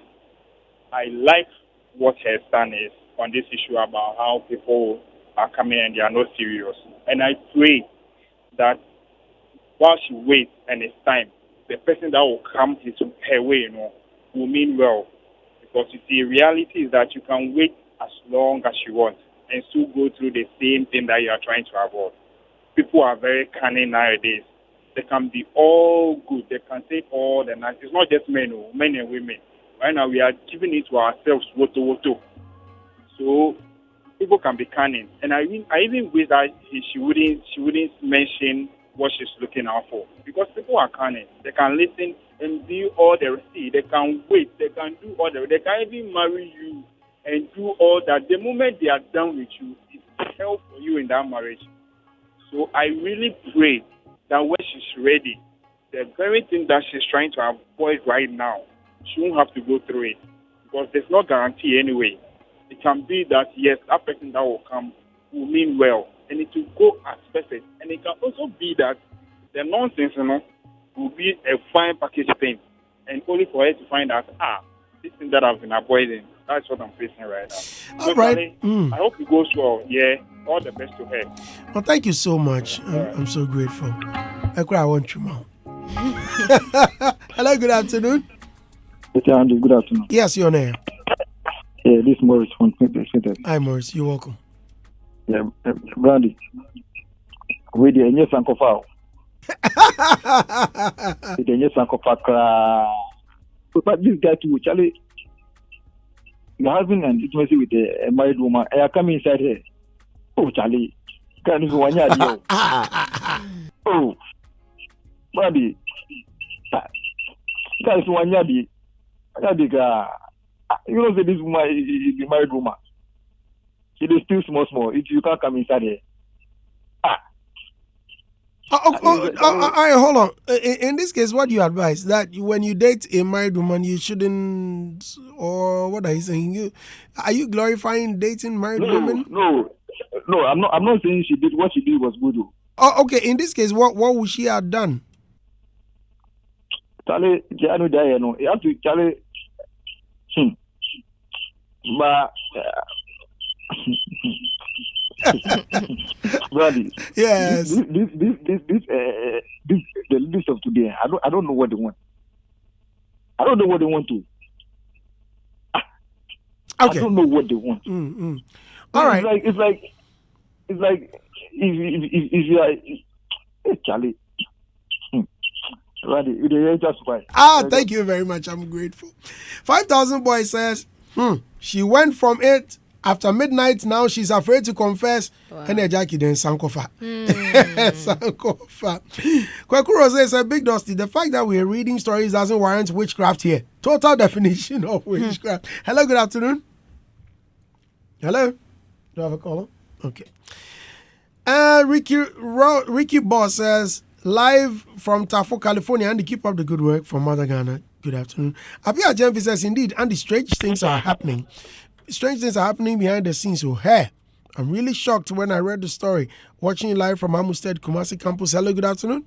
I like what her stand is on this issue about how people are coming and they are not serious. And I pray that while she waits and it's time, the person that will come her way, will mean well. Because you see, reality is that you can wait as long as you want and still go through the same thing that you are trying to avoid. People are very cunning nowadays. They can be all good. They can say all the nice. It's not just men and women. Right now, we are giving it to ourselves, woto. So people can be cunning. And I even wish that she wouldn't mention what she's looking out for. Because people are cunning. They can listen and do all the receipt. They can wait. They can do all the. They can even marry you and do all that. The moment they are done with you, it's hell for you in that marriage. So I really pray that when she's ready, the very thing that she's trying to avoid right now, she won't have to go through it. Because there's no guarantee anyway. It can be that, yes, that person that will come will mean well. And it will go as perfect. And it can also be that the nonsense, will be a fine package thing. And only for her to find out, this thing that I've been avoiding, that's what I'm facing right now. All right. I hope it goes well. Yeah. All the best to her. Well, thank you so much. I'm so grateful. I want you, Mom. Hello, good afternoon. Andy, good afternoon. Yes, you're on air. Yeah, this is Morris from Clinton. Hi, Morris. You're welcome. Yeah, Brandy. We the Enye Sankofa. The Enye Sankofa. But this guy too, Charlie, the husband and intimacy with a married woman. I come inside here. Oh, Charlie, can you go on your deal? Oh, Brandy. Can you go on your deal? You know, say this woman is a married woman. She is still small. If you can't come inside here. Hold on. In this case, what do you advise? That when you date a married woman, you shouldn't, or what are you saying? Are you glorifying dating married women? No, I'm not saying she did what she did was good. Oh, okay. In this case, what would she have done? Charlie, you have to Charlie. But Brandy, yes. This the list of today. I don't know what they want. I don't know what they want to. Okay. I don't know what they want. All right. It's like if you are Charlie. Thank you very much. I'm grateful. 5,000 boy says, she went from it after midnight. Now she's afraid to confess. And Jackie then Sankofa. Sankofa. Kwekuro says, a big Dosty. The fact that we're reading stories doesn't warrant witchcraft here. Total definition of witchcraft. Hello, good afternoon. Hello? Do I have a caller? Okay. Ricky Boss says, live from Tafo, California, and keep up the good work from Mother Ghana. Good afternoon. Abia Jemfi says, indeed, and the strange things are happening. Strange things are happening behind the scenes. So, hey, I'm really shocked when I read the story. Watching live from Amusted Kumasi campus. Hello, good afternoon.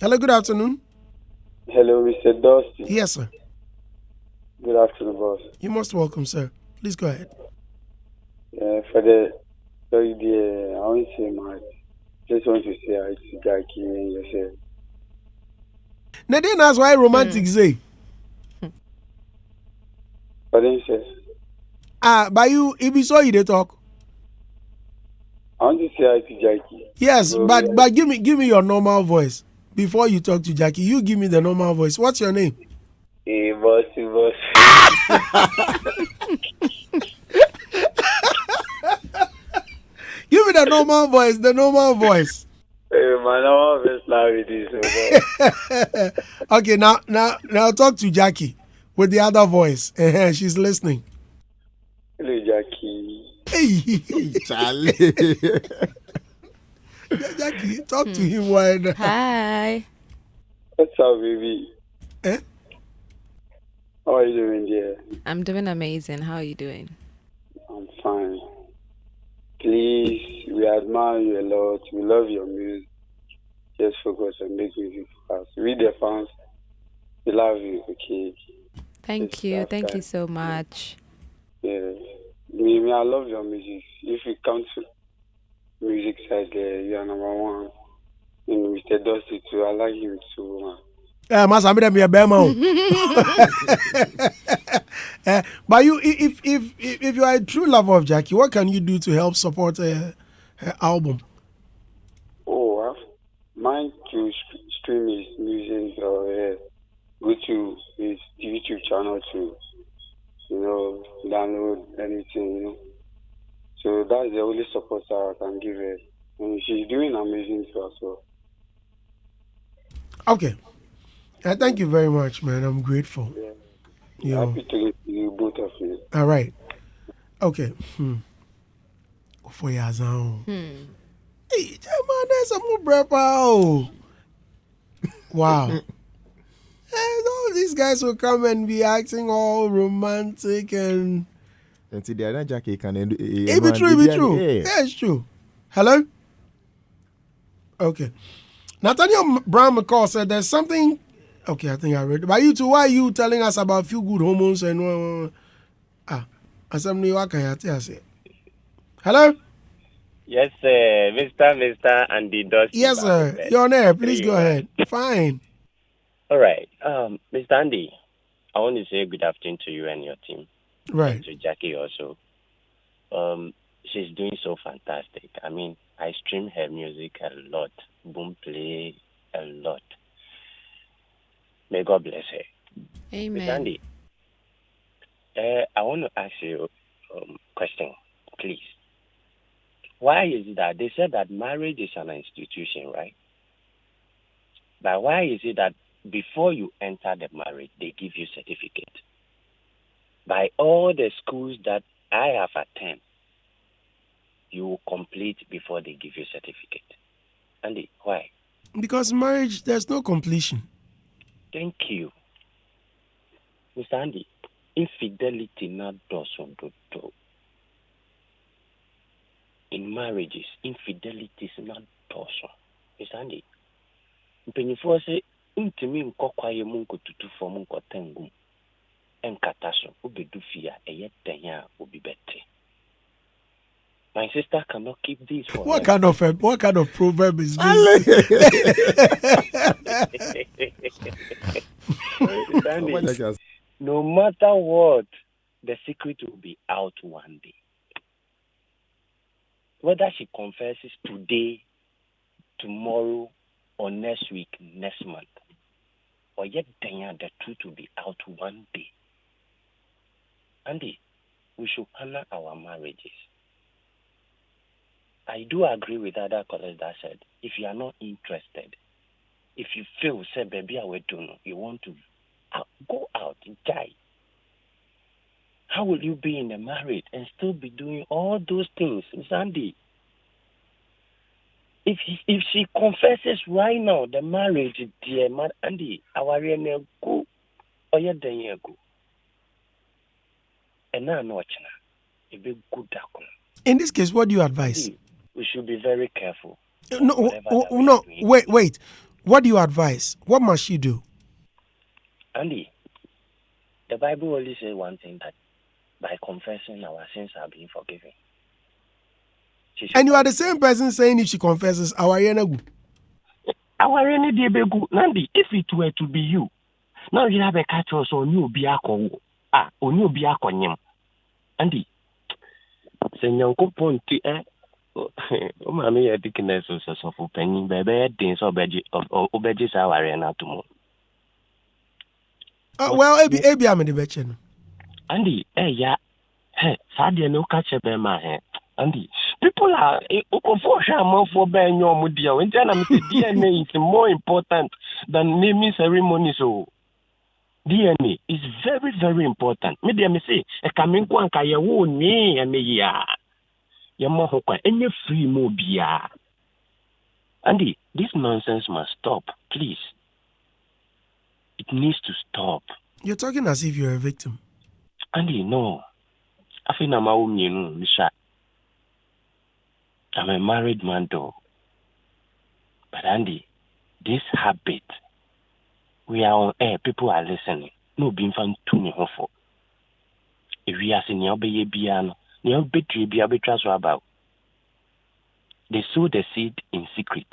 Hello, good afternoon. Hello, Mr. Dosty. Yes, sir. Good afternoon, boss. You're most welcome, sir. Please go ahead. For the story there, I want to say my. Just want to say I see Jackie and yourself. Nadine, that's why romantic say. But then says. By you, if you saw you they talk. I want to say I see Jackie. Yes, So, but give me your normal voice before you talk to Jackie. You give me the normal voice. What's your name? Hey, boss. Give me the normal voice. The normal voice. Hey, man, I'm just laughing with this. Okay, now talk to Jackie with the other voice. She's listening. Hello, Jackie. Hey, Charlie. Jackie, talk to him. Why? Hi. What's up, baby? Eh? How are you doing, dear? I'm doing amazing. How are you doing? I'm fine. Please, we admire you a lot. We love your music. Just focus on making music for us. We the fans, we love you, okay? Thank you. Thank you so much. Yeah. Me, I love your music. If you come to music side there, you are number one. And Mr. Dosty too, I like him too, man. Must have been a bema. But you, if you are a true lover of Jackie, what can you do to help support her album? Oh, mine to stream his music or go to his YouTube channel to, download anything, So that's the only support I can give her. And she's doing amazing too as well. Okay. Thank you very much, man. I'm grateful. Yeah. Happy to meet you, both of you. All right. Okay. For your zone. Hey, man, there's some more brepa. Wow. And all these guys will come and be acting all romantic and. And see, the other Jackie can. It be true. Yeah, it's true. Hello? Okay. Nathaniel Brown McCall said there's something. Okay, I think I read it. But you two, why are you telling us about few good hormones and hello? Yes, sir. Mr. Andy Dosty. Yes, sir. You're on air. Please go ahead. Fine. All right. Mr. Andy, I want to say good afternoon to you and your team. Right. And to Jackie also. She's doing so fantastic. I mean, I stream her music a lot. Boom play a lot. May God bless her. Amen. Mr. Andy, I want to ask you a question, please. Why is it that they said that marriage is an institution, right? But why is it that before you enter the marriage, they give you certificate? By all the schools that I have attended, you will complete before they give you certificate. Andy, why? Because marriage, there's no completion. Thank you. Mr. Andy, infidelity not does do. In marriages, infidelity is not torso. Mr. Andy, mpanyinfoɔ sɛ ntumi nkɔkwaeɛ mu nkotutu fam nkɔtɛngum ɛnkata so wobɛdu fie a ɛyɛ dɛn a obi bɛte. My sister cannot keep this for what kind of proverb is this? No matter what, the secret will be out one day. Whether she confesses today, tomorrow, or next week, next month, or yet then the truth will be out one day. Andy, we should honor our marriages. I do agree with other colleagues that said, if you are not interested, if you feel, say, baby, I will do no, you want to go out and die. how will you be in a marriage and still be doing all those things, Miss Andy? If she confesses right now, the marriage, dear man, Andy, our go or your day go. And now, no, it be good. In this case, what do you advise? We should be very careful. No, wait. What do you advise? What must she do? Andy, the Bible only says one thing, that by confessing our sins are being forgiven. And you are the same person saying if she confesses, our yenagu. Our yenagu, Nandi, if it were to be you, now you have a catch us on you be a on you be a conyum. Andy, Senyanko Ponti, Mammy, a dickiness of penny, baby, dance or obedges our arena tomorrow. Well, Abby, I'm in the betchen. Andy, yeah, Sadia no catch a bear my hair. Andy, people are for bearing your mudia. When DNA is more important than naming ceremony. So DNA is very, very important. Maybe I may say, a coming one kaya won't me and me ya. Yamohoka, any free mobia. Andy, this nonsense must stop, please. It needs to stop. You're talking as if you're a victim. Andy, no. I think I'm a I'm a married man, though. But Andy, this habit, we are on air, people are listening. No being found to me hopeful. If we are seeing your baby piano, your betray be about. They sow the seed in secret.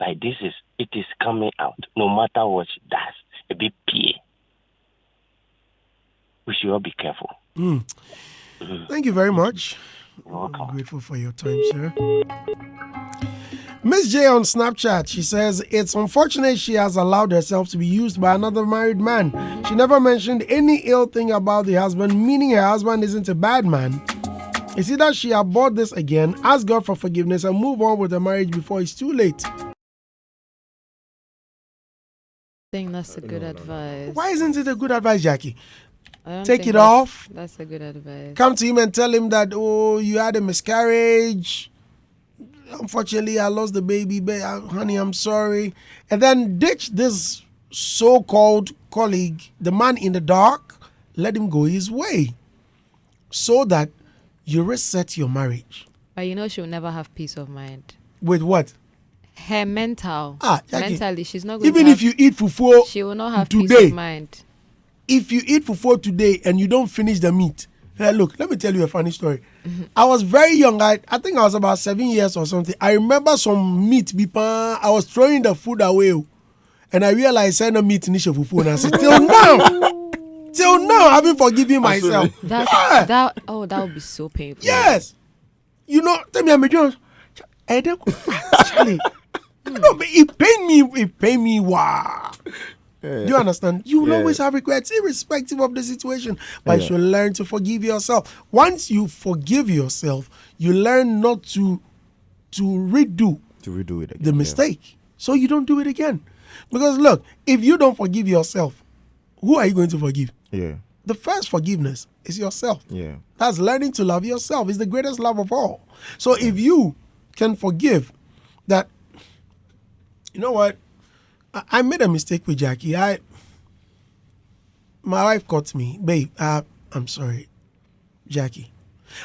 Like it is coming out. No matter what she does, a bit pee. We should all be careful. Thank you very much. You're welcome. I'm grateful for your time, sir. Miss J on Snapchat, she says, it's unfortunate she has allowed herself to be used by another married man. She never mentioned any ill thing about the husband, meaning her husband isn't a bad man. It's either she abort this again, ask God for forgiveness, and move on with the marriage before it's too late. I think that's a good advice. Why isn't it a good advice, Jackie? Take it off. That's a good advice. Come to him and tell him that, oh, you had a miscarriage. Unfortunately, I lost the baby. Honey, I'm sorry. And then ditch this so-called colleague, the man in the dark. Let him go his way so that you reset your marriage. But you know she'll never have peace of mind. With what? Her mental. Jackie, mentally, she's not going even to if you eat fufu she will not have today, peace of mind. If you eat fufu today and you don't finish the meat, look, let me tell you a funny story. I was very young. I think I was about 7 years or something. I remember some meat. I was throwing the food away. And I realized I don't meat in fufu. And I said, till now, I haven't forgiven myself. That would be so painful. Yes. You know, tell me, I'm a John. Charlie. No, it pained me. Wow. Do you understand? You will always have regrets, irrespective of the situation. But you should learn to forgive yourself. Once you forgive yourself, you learn not to redo it again, the mistake. So you don't do it again. Because look, if you don't forgive yourself, who are you going to forgive? Yeah. The first forgiveness is yourself. Yeah. That's learning to love yourself. It's the greatest love of all. So if you can forgive that, you know what? I made a mistake with Jackie. My wife caught me. Babe, I'm sorry. Jackie.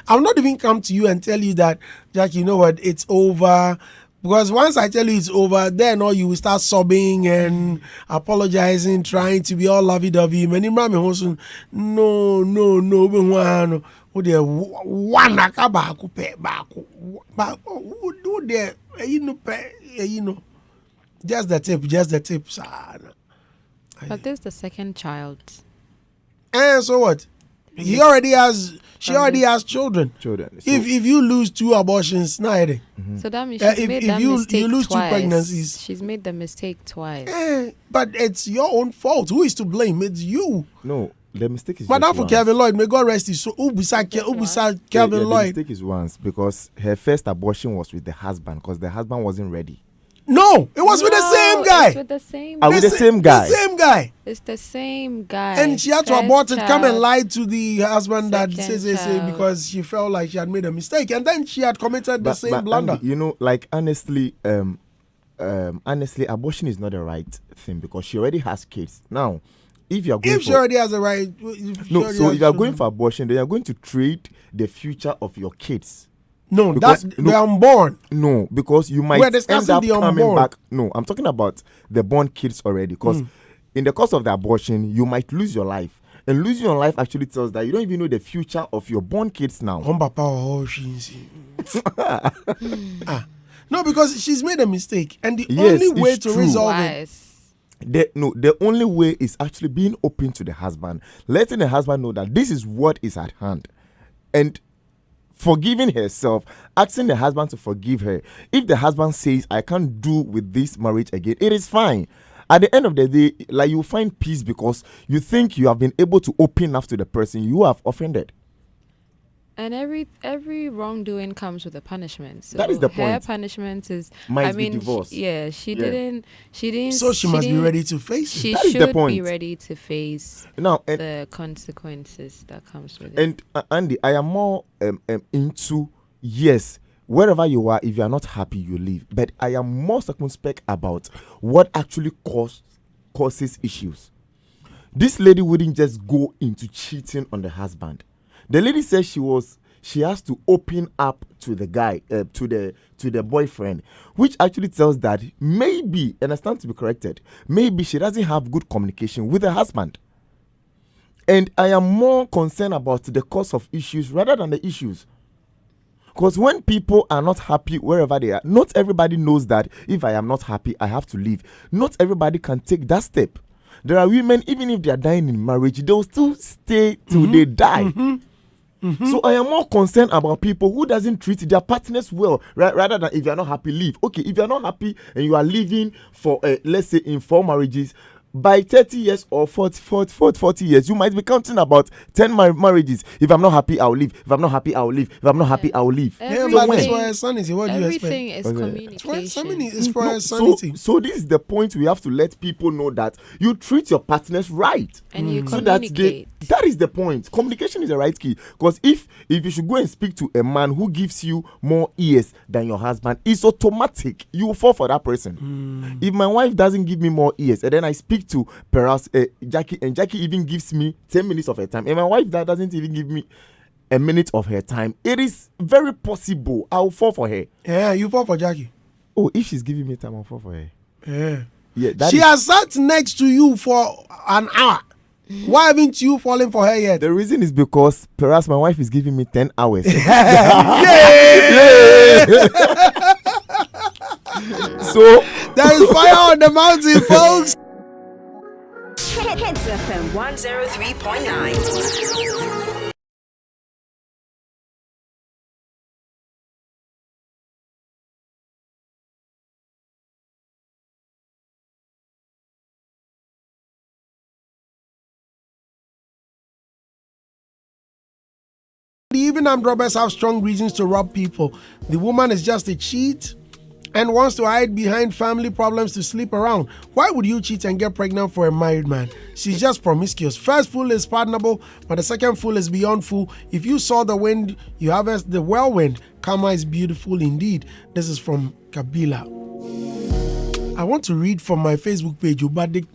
I'll not even come to you and tell you that, Jackie, you know what, it's over. Because once I tell you it's over, then you will start sobbing and apologizing, trying to be all lovey-dovey. No. Just the tip. But there's the second child. And so what? She already has children. So, if you lose 2 abortions, so that means she's made that mistake you lose twice. 2 pregnancies. She's made the mistake twice. But it's your own fault. Who is to blame? It's you. No, the mistake is Madam just for once. Kevin Lloyd, may God rest his soul. Kevin Lloyd. The mistake is once because her first abortion was with the husband because the husband wasn't ready. No, it was with the same guy. It's with the same. With the same guy. The same guy. It's the same guy. And she had to First abort it, come and child, lie to the husband that second say child. because she felt like she had made a mistake, and then she had committed the same blunder. Andy, you know, like honestly, abortion is not the right thing because she already has kids. Now, if you are going, If she already has the right, so if you are going for abortion, then you are going to trade the future of your kids. No, Because- the unborn. No, because you might We're end discussing up the coming unborn. back. No, I'm talking about the born kids already. Because in the course of the abortion, you might lose your life. And losing your life actually tells that you don't even know the future of your born kids now. No, because she's made a mistake, and the Yes, only way it's to true. resolve it. The only way is actually being open to the husband, letting the husband know that this is what is at hand, and forgiving herself, asking the husband to forgive her. If the husband says, I can't do with this marriage again, it is fine. At the end of the day, like, you find peace because you think you have been able to open up to the person you have offended. And every wrongdoing comes with a punishment. So That is the her point. punishment is, Might be divorce. She Yeah. didn't. So she must be didn't- ready to face it. She That is the should be point. ready to face Now, and the consequences that comes with it. And Andy, I am more into, yes, wherever you are, if you are not happy, you leave. But I am more circumspect about what actually causes issues. This lady wouldn't just go into cheating on the husband. The lady says she has to open up to the guy, to the boyfriend, which actually tells that maybe, and I stand to be corrected, maybe she doesn't have good communication with her husband. And I am more concerned about the cause of issues rather than the issues. Because when people are not happy wherever they are, not everybody knows that if I am not happy, I have to leave. Not everybody can take that step. There are women, even if they are dying in marriage, they will still stay till they die. So I am more concerned about people who doesn't treat their partners well, rather than if you are not happy, leave. Okay, if you are not happy and you are living for, let's say, in 4 marriages, by 30 years or 40 years, you might be counting about 10 marriages. If I'm not happy, I'll leave. If I'm not happy, I'll leave. If I'm not happy, I'll leave. Yeah, So but when- that's why her son is. What do you expect? Everything is communication. It's for No, her sanity. so this is the point we have to let people know that you treat your partners right. And you So that communicate. that is the point. Communication is the right key. Because if you should go and speak to a man who gives you more ears than your husband, it's automatic. You will fall for that person. If my wife doesn't give me more ears, and then I speak to perhaps Jackie, and Jackie even gives me 10 minutes of her time, and my wife that doesn't even give me a minute of her time, it is very possible I'll fall for her. Yeah, you fall for Jackie. Oh, if she's giving me time, I'll fall for her. Yeah. Yeah, that She is- has sat next to you for an hour. Why haven't you fallen for her yet? The reason is because perhaps my wife is giving me 10 hours. So there is fire on the mountain, folks. Hitz FM 103.9. The even armed robbers have strong reasons to rob people. The woman is just a cheat and wants to hide behind family problems to sleep around. Why would you cheat and get pregnant for a married man? She's just promiscuous. First fool is pardonable, but the second fool is beyond fool. If you saw the wind, you harvest the whirlwind. Karma is beautiful indeed. This is from Kabila. I want to read from my Facebook page, but the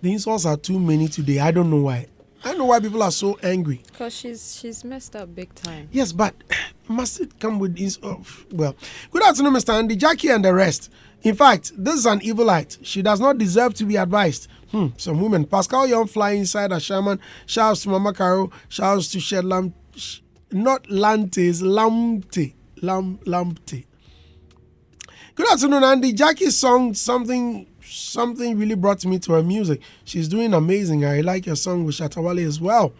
insults are too many today. I don't know why. I don't know why people are so angry. Because she's messed up big time. Yes, but must it come with this? Well, good afternoon, Mr. Andy, Jackie, and the rest. In fact, this is an evilite. She does not deserve to be advised. Some women. Pascal Young fly inside a shaman. Shouts to Mama Caro. Shouts to Shed Lam. Not Lantes, Lamte. Lampte. Good afternoon, Andy. Jackie's song, something really brought me to her music. She's doing amazing. I like your song with Shatawale as well.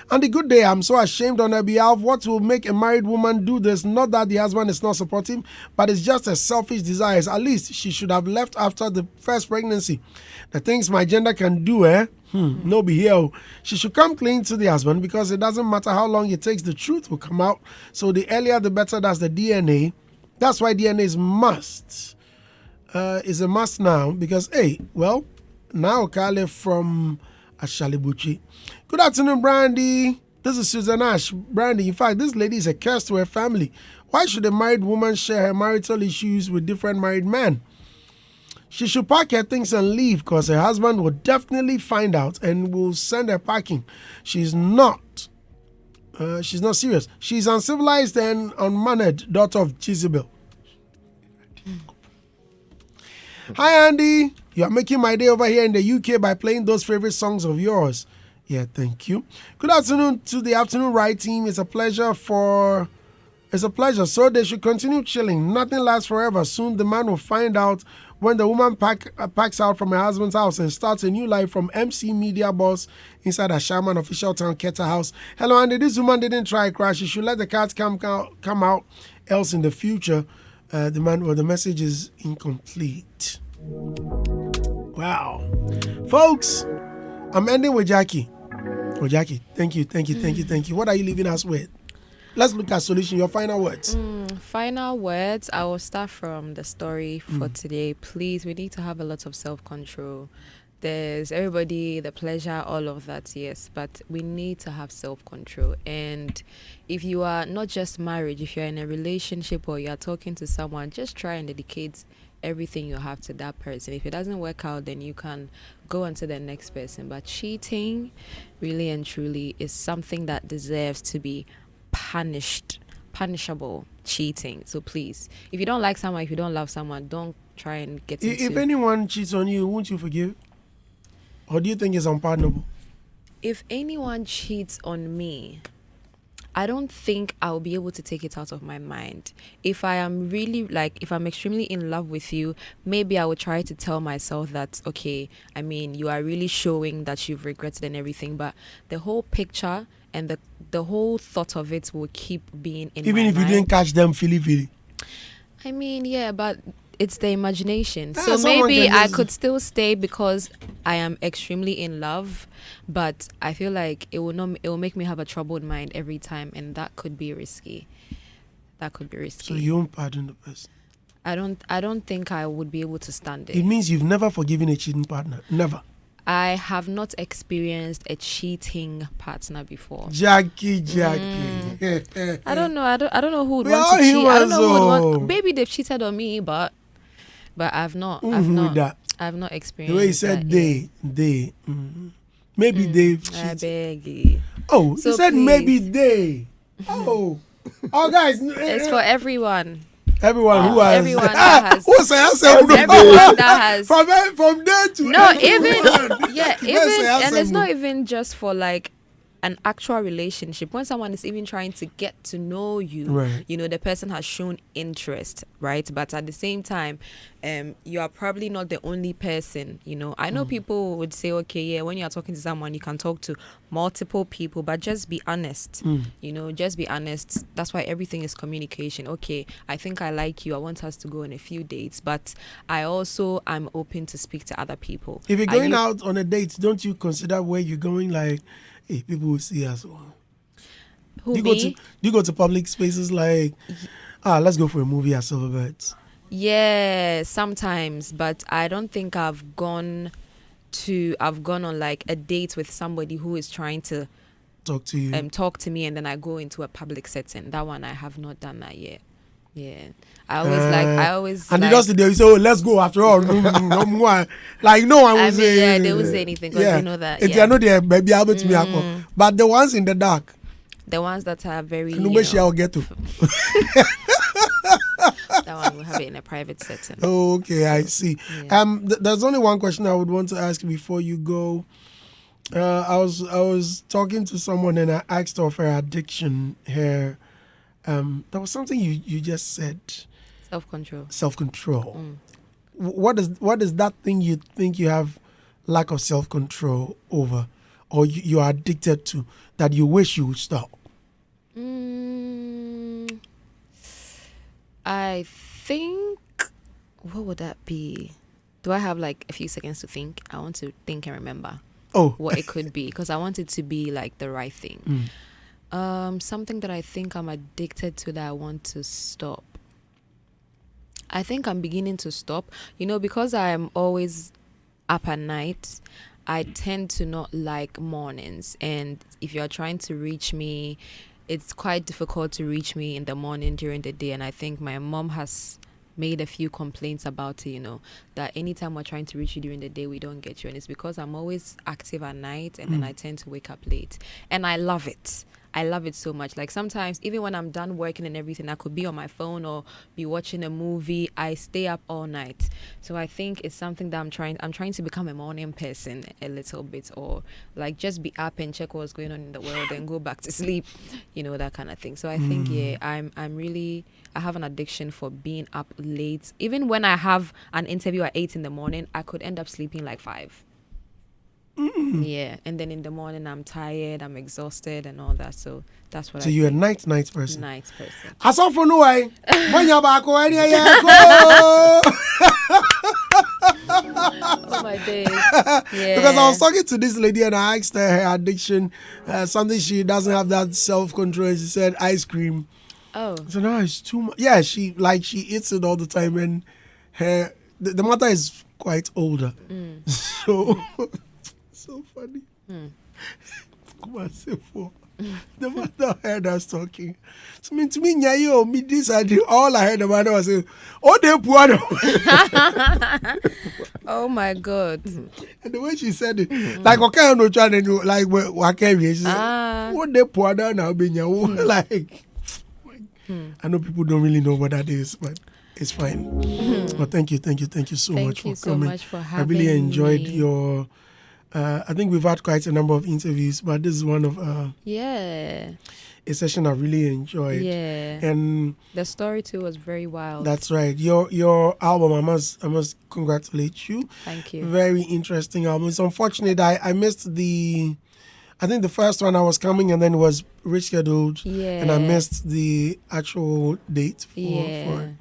And the good day, I'm so ashamed on her behalf. What will make a married woman do this? Not that the husband is not supportive, but it's just a selfish desire. At least she should have left after the first pregnancy. The things my gender can do, no be here. She should come clean to the husband because it doesn't matter how long it takes, the truth will come out. So the earlier the better. That's the DNA. That's why DNA is must. is a must now because, hey, well, now Kale from Ashalibuchi. Good afternoon, Brandy. This is Susan Ash. Brandy, in fact, this lady is a curse to her family. Why should a married woman share her marital issues with different married men? She should pack her things and leave because her husband will definitely find out and will send her packing. She's not serious. She's uncivilized and unmannered daughter of Jezebel. Hi, Andy. You are making my day over here in the UK by playing those favorite songs of yours. Yeah, thank you. Good afternoon to the Afternoon Ride team. It's a pleasure. So they should continue chilling. Nothing lasts forever. Soon the man will find out when the woman packs out from her husband's house and starts a new life from MC Media Boss inside a Shaman official town Keta house. Hello, Andy. This woman didn't try a crash. She should let the cats come out. Else in the future, the message is incomplete. Wow. Folks, I'm ending with Jackie. Oh, Jackie, thank you. What are you leaving us with? Let's look at solution. Your final words. Final words. I will start from the story for today. Please, we need to have a lot of self-control. There's everybody, the pleasure, all of that, yes. But we need to have self-control. And if you are not just married, if you're in a relationship or you're talking to someone, just try and dedicate everything you have to that person. If it doesn't work out, then you can go on to the next person. But cheating, really and truly, is something that deserves to be punishable. Cheating. So please, if you don't like someone, if you don't love someone, don't try and get into... If anyone cheats on you, won't you forgive? Or do you think it's unpardonable? If anyone cheats on me, I don't think I'll be able to take it out of my mind. If I am really, if I'm extremely in love with you, maybe I would try to tell myself that, okay, I mean, you are really showing that you've regretted and everything, but the whole picture and the whole thought of it will keep being in my mind. Even if you didn't catch them, feel. I mean, yeah, but it's the imagination. So maybe I could still stay because I am extremely in love, but I feel like it will make me have a troubled mind every time, and that could be risky. So you won't pardon the person? I don't think I would be able to stand it. It means you've never forgiven a cheating partner. Never. I have not experienced a cheating partner before. Jackie. I don't know. I don't know who would want to cheat. I don't know who would want. Maybe they've cheated on me, but I've not. I've not experienced. The way he said they. Maybe they. I beg you. Oh, so he said please. Maybe they. Oh, guys. It's for everyone. Everyone who has. Everyone that has. Everyone that has. From day to. No, even and it's not even just for an actual relationship. When someone is even trying to get to know you, right. The person has shown interest, right? But at the same time, you are probably not the only person. I know people would say, okay, yeah, when you are talking to someone, you can talk to multiple people, but just be honest. Just be honest. That's why everything is communication. Okay, I think I like you. I want us to go on a few dates, but I'm open to speak to other people. If you're going out on a date, don't you consider where you're going? Hey, people will see us. Who, do you go to public spaces let's go for a movie at Silverbirds? Yeah, sometimes, but I don't think I've gone on a date with somebody who is trying to talk to you. Talk to me, and then I go into a public setting. That one I have not done that yet. Yeah, I always. And just they say, "Oh, let's go." After all, no one will say. Yeah, they won't say anything because they know that. It's not there, maybe able to me. But the ones in the dark, the ones that are very. I'll get to. That one will have it in a private setting. Oh, okay, I see. Yeah. There's only one question I would want to ask before you go. I was talking to someone and I asked her of her addiction. There was something you just said. Self-control. What is that thing you think you have lack of self-control over, or you are addicted to, that you wish you would stop? I think, what would that be? Do I have a few seconds to think? I want to think and remember what it could be, because I want it to be the right thing. Something that I think I'm addicted to that I want to stop. I think I'm beginning to stop. Because I'm always up at night, I tend to not like mornings. And if you're trying to reach me, it's quite difficult to reach me in the morning during the day. And I think my mom has made a few complaints about it, that anytime we're trying to reach you during the day, we don't get you. And it's because I'm always active at night, and then I tend to wake up late. And I love it. I love it so much. Like sometimes, even when I'm done working and everything, I could be on my phone or be watching a movie. I stay up all night. So I think it's something that I'm trying to become a morning person a little bit, or like just be up and check what's going on in the world and go back to sleep, that kind of thing. So I think, I have an addiction for being up late. Even when I have an interview at 8 in the morning, I could end up sleeping like 5. Yeah, and then in the morning I'm tired, I'm exhausted and all that. So that's what. So you're a night person. Night person. I saw for no way. When you're back, Oh my days. Yeah. Because I was talking to this lady and I asked her addiction, something she doesn't have that self-control. And she said ice cream. Oh. So now it's too much. Yeah, she eats it all the time, and the mother is quite older. So. So funny. Come on, say for. The mother heard us talking. So to me, me this I did. All I heard the mother was saying, "Oh, they poor." Oh my God! And the way she said it, like okay, no trying to do like what can we? She said, "Oh, they poor now being like." I know people don't really know what that is, but it's fine. But thank you so much for coming. Thank you so much for having I really enjoyed me. your. I think we've had quite a number of interviews, but this is one of a session I really enjoyed. Yeah, and the story too was very wild. That's right. Your album, I must congratulate you. Thank you. Very interesting album. It's unfortunate I missed I think the first one I was coming and then it was rescheduled. Yeah, and I missed the actual date for it.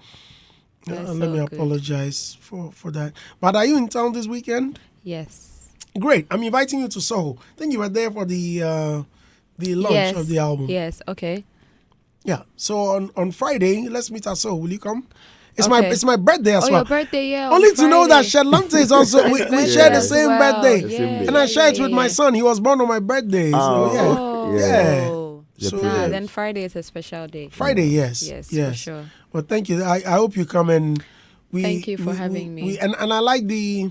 Let me apologize for that. But are you in town this weekend? Yes. Great. I'm inviting you to Soho. I think you were there for the launch of the album. Yes. Okay. Yeah. So on Friday, let's meet at Soho. Will you come? It's my birthday as well. Your birthday, yeah. Only to know that Shalante is also we share the same birthday, yeah, and I share it with my son. He was born on my birthday. So yeah. So then Friday is a special day. Friday, yes, for sure. Well, thank you. I hope you come, and thank you for having me. And I like the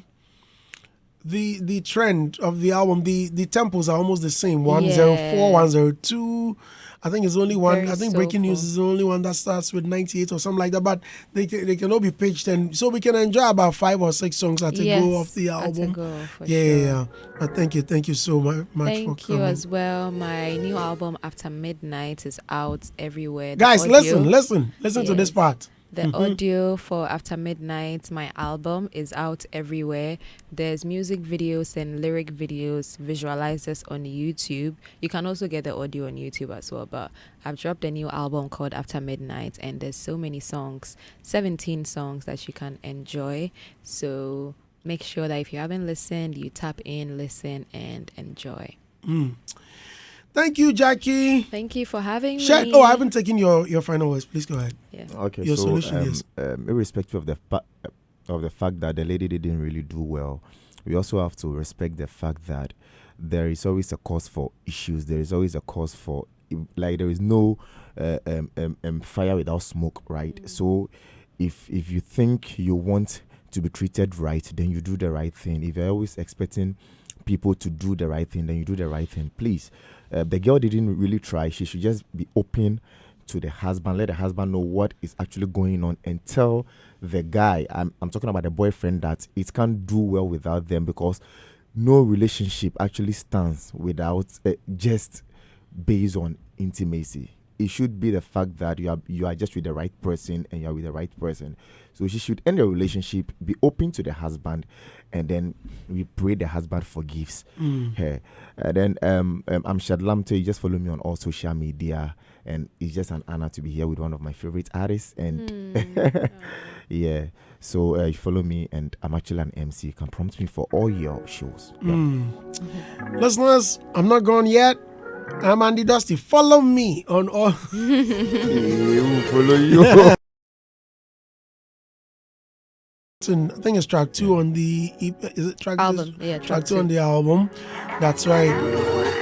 trend of the album. The tempos are almost the same. 104, 102. I think it's only one. Very I think Breaking News is the only one that starts with 98 or something like that. But they can all be pitched, and so we can enjoy about 5 or 6 songs at a go off the album. Yeah. But thank you so much for coming. Thank you as well. My new album After Midnight is out everywhere. Guys, listen to this part. The audio for After Midnight, my album, is out everywhere. There's music videos and lyric videos, visualizers on YouTube. You can also get the audio on YouTube as well. But I've dropped a new album called After Midnight, and there's so many songs, 17 songs that you can enjoy. So make sure that if you haven't listened, you tap in, listen, and enjoy. Thank you, Jackie. Thank you for having me. Oh, I haven't taken your final words. Please go ahead. Yeah. Okay. Your solution is irrespective of the fact that the lady didn't really do well, we also have to respect the fact that there is always a cause for issues. There is always a cause for there is no fire without smoke, right? So if you think you want to be treated right, then you do the right thing. If you're always expecting people to do the right thing, then you do the right thing. Please. The girl didn't really try. She should just be open to the husband. Let the husband know what is actually going on and tell the guy, I'm talking about the boyfriend, that it can't do well without them, because no relationship actually stands without just based on intimacy. It should be the fact that you are just with the right person and you are with the right person. So she should end the relationship, be open to the husband, and then we pray the husband forgives her. And then I'm Shadlamte. You just follow me on all social media, and it's just an honor to be here with one of my favorite artists. And yeah, so you follow me, and I'm actually an MC. You can prompt me for all your shows. Yeah. Listeners, I'm not gone yet. I'm Andy Dosty. Follow me on all. Follow you. Mountain. I think it's track 2 on the is it track Album, this? yeah, track track 2 on two. the album. That's right.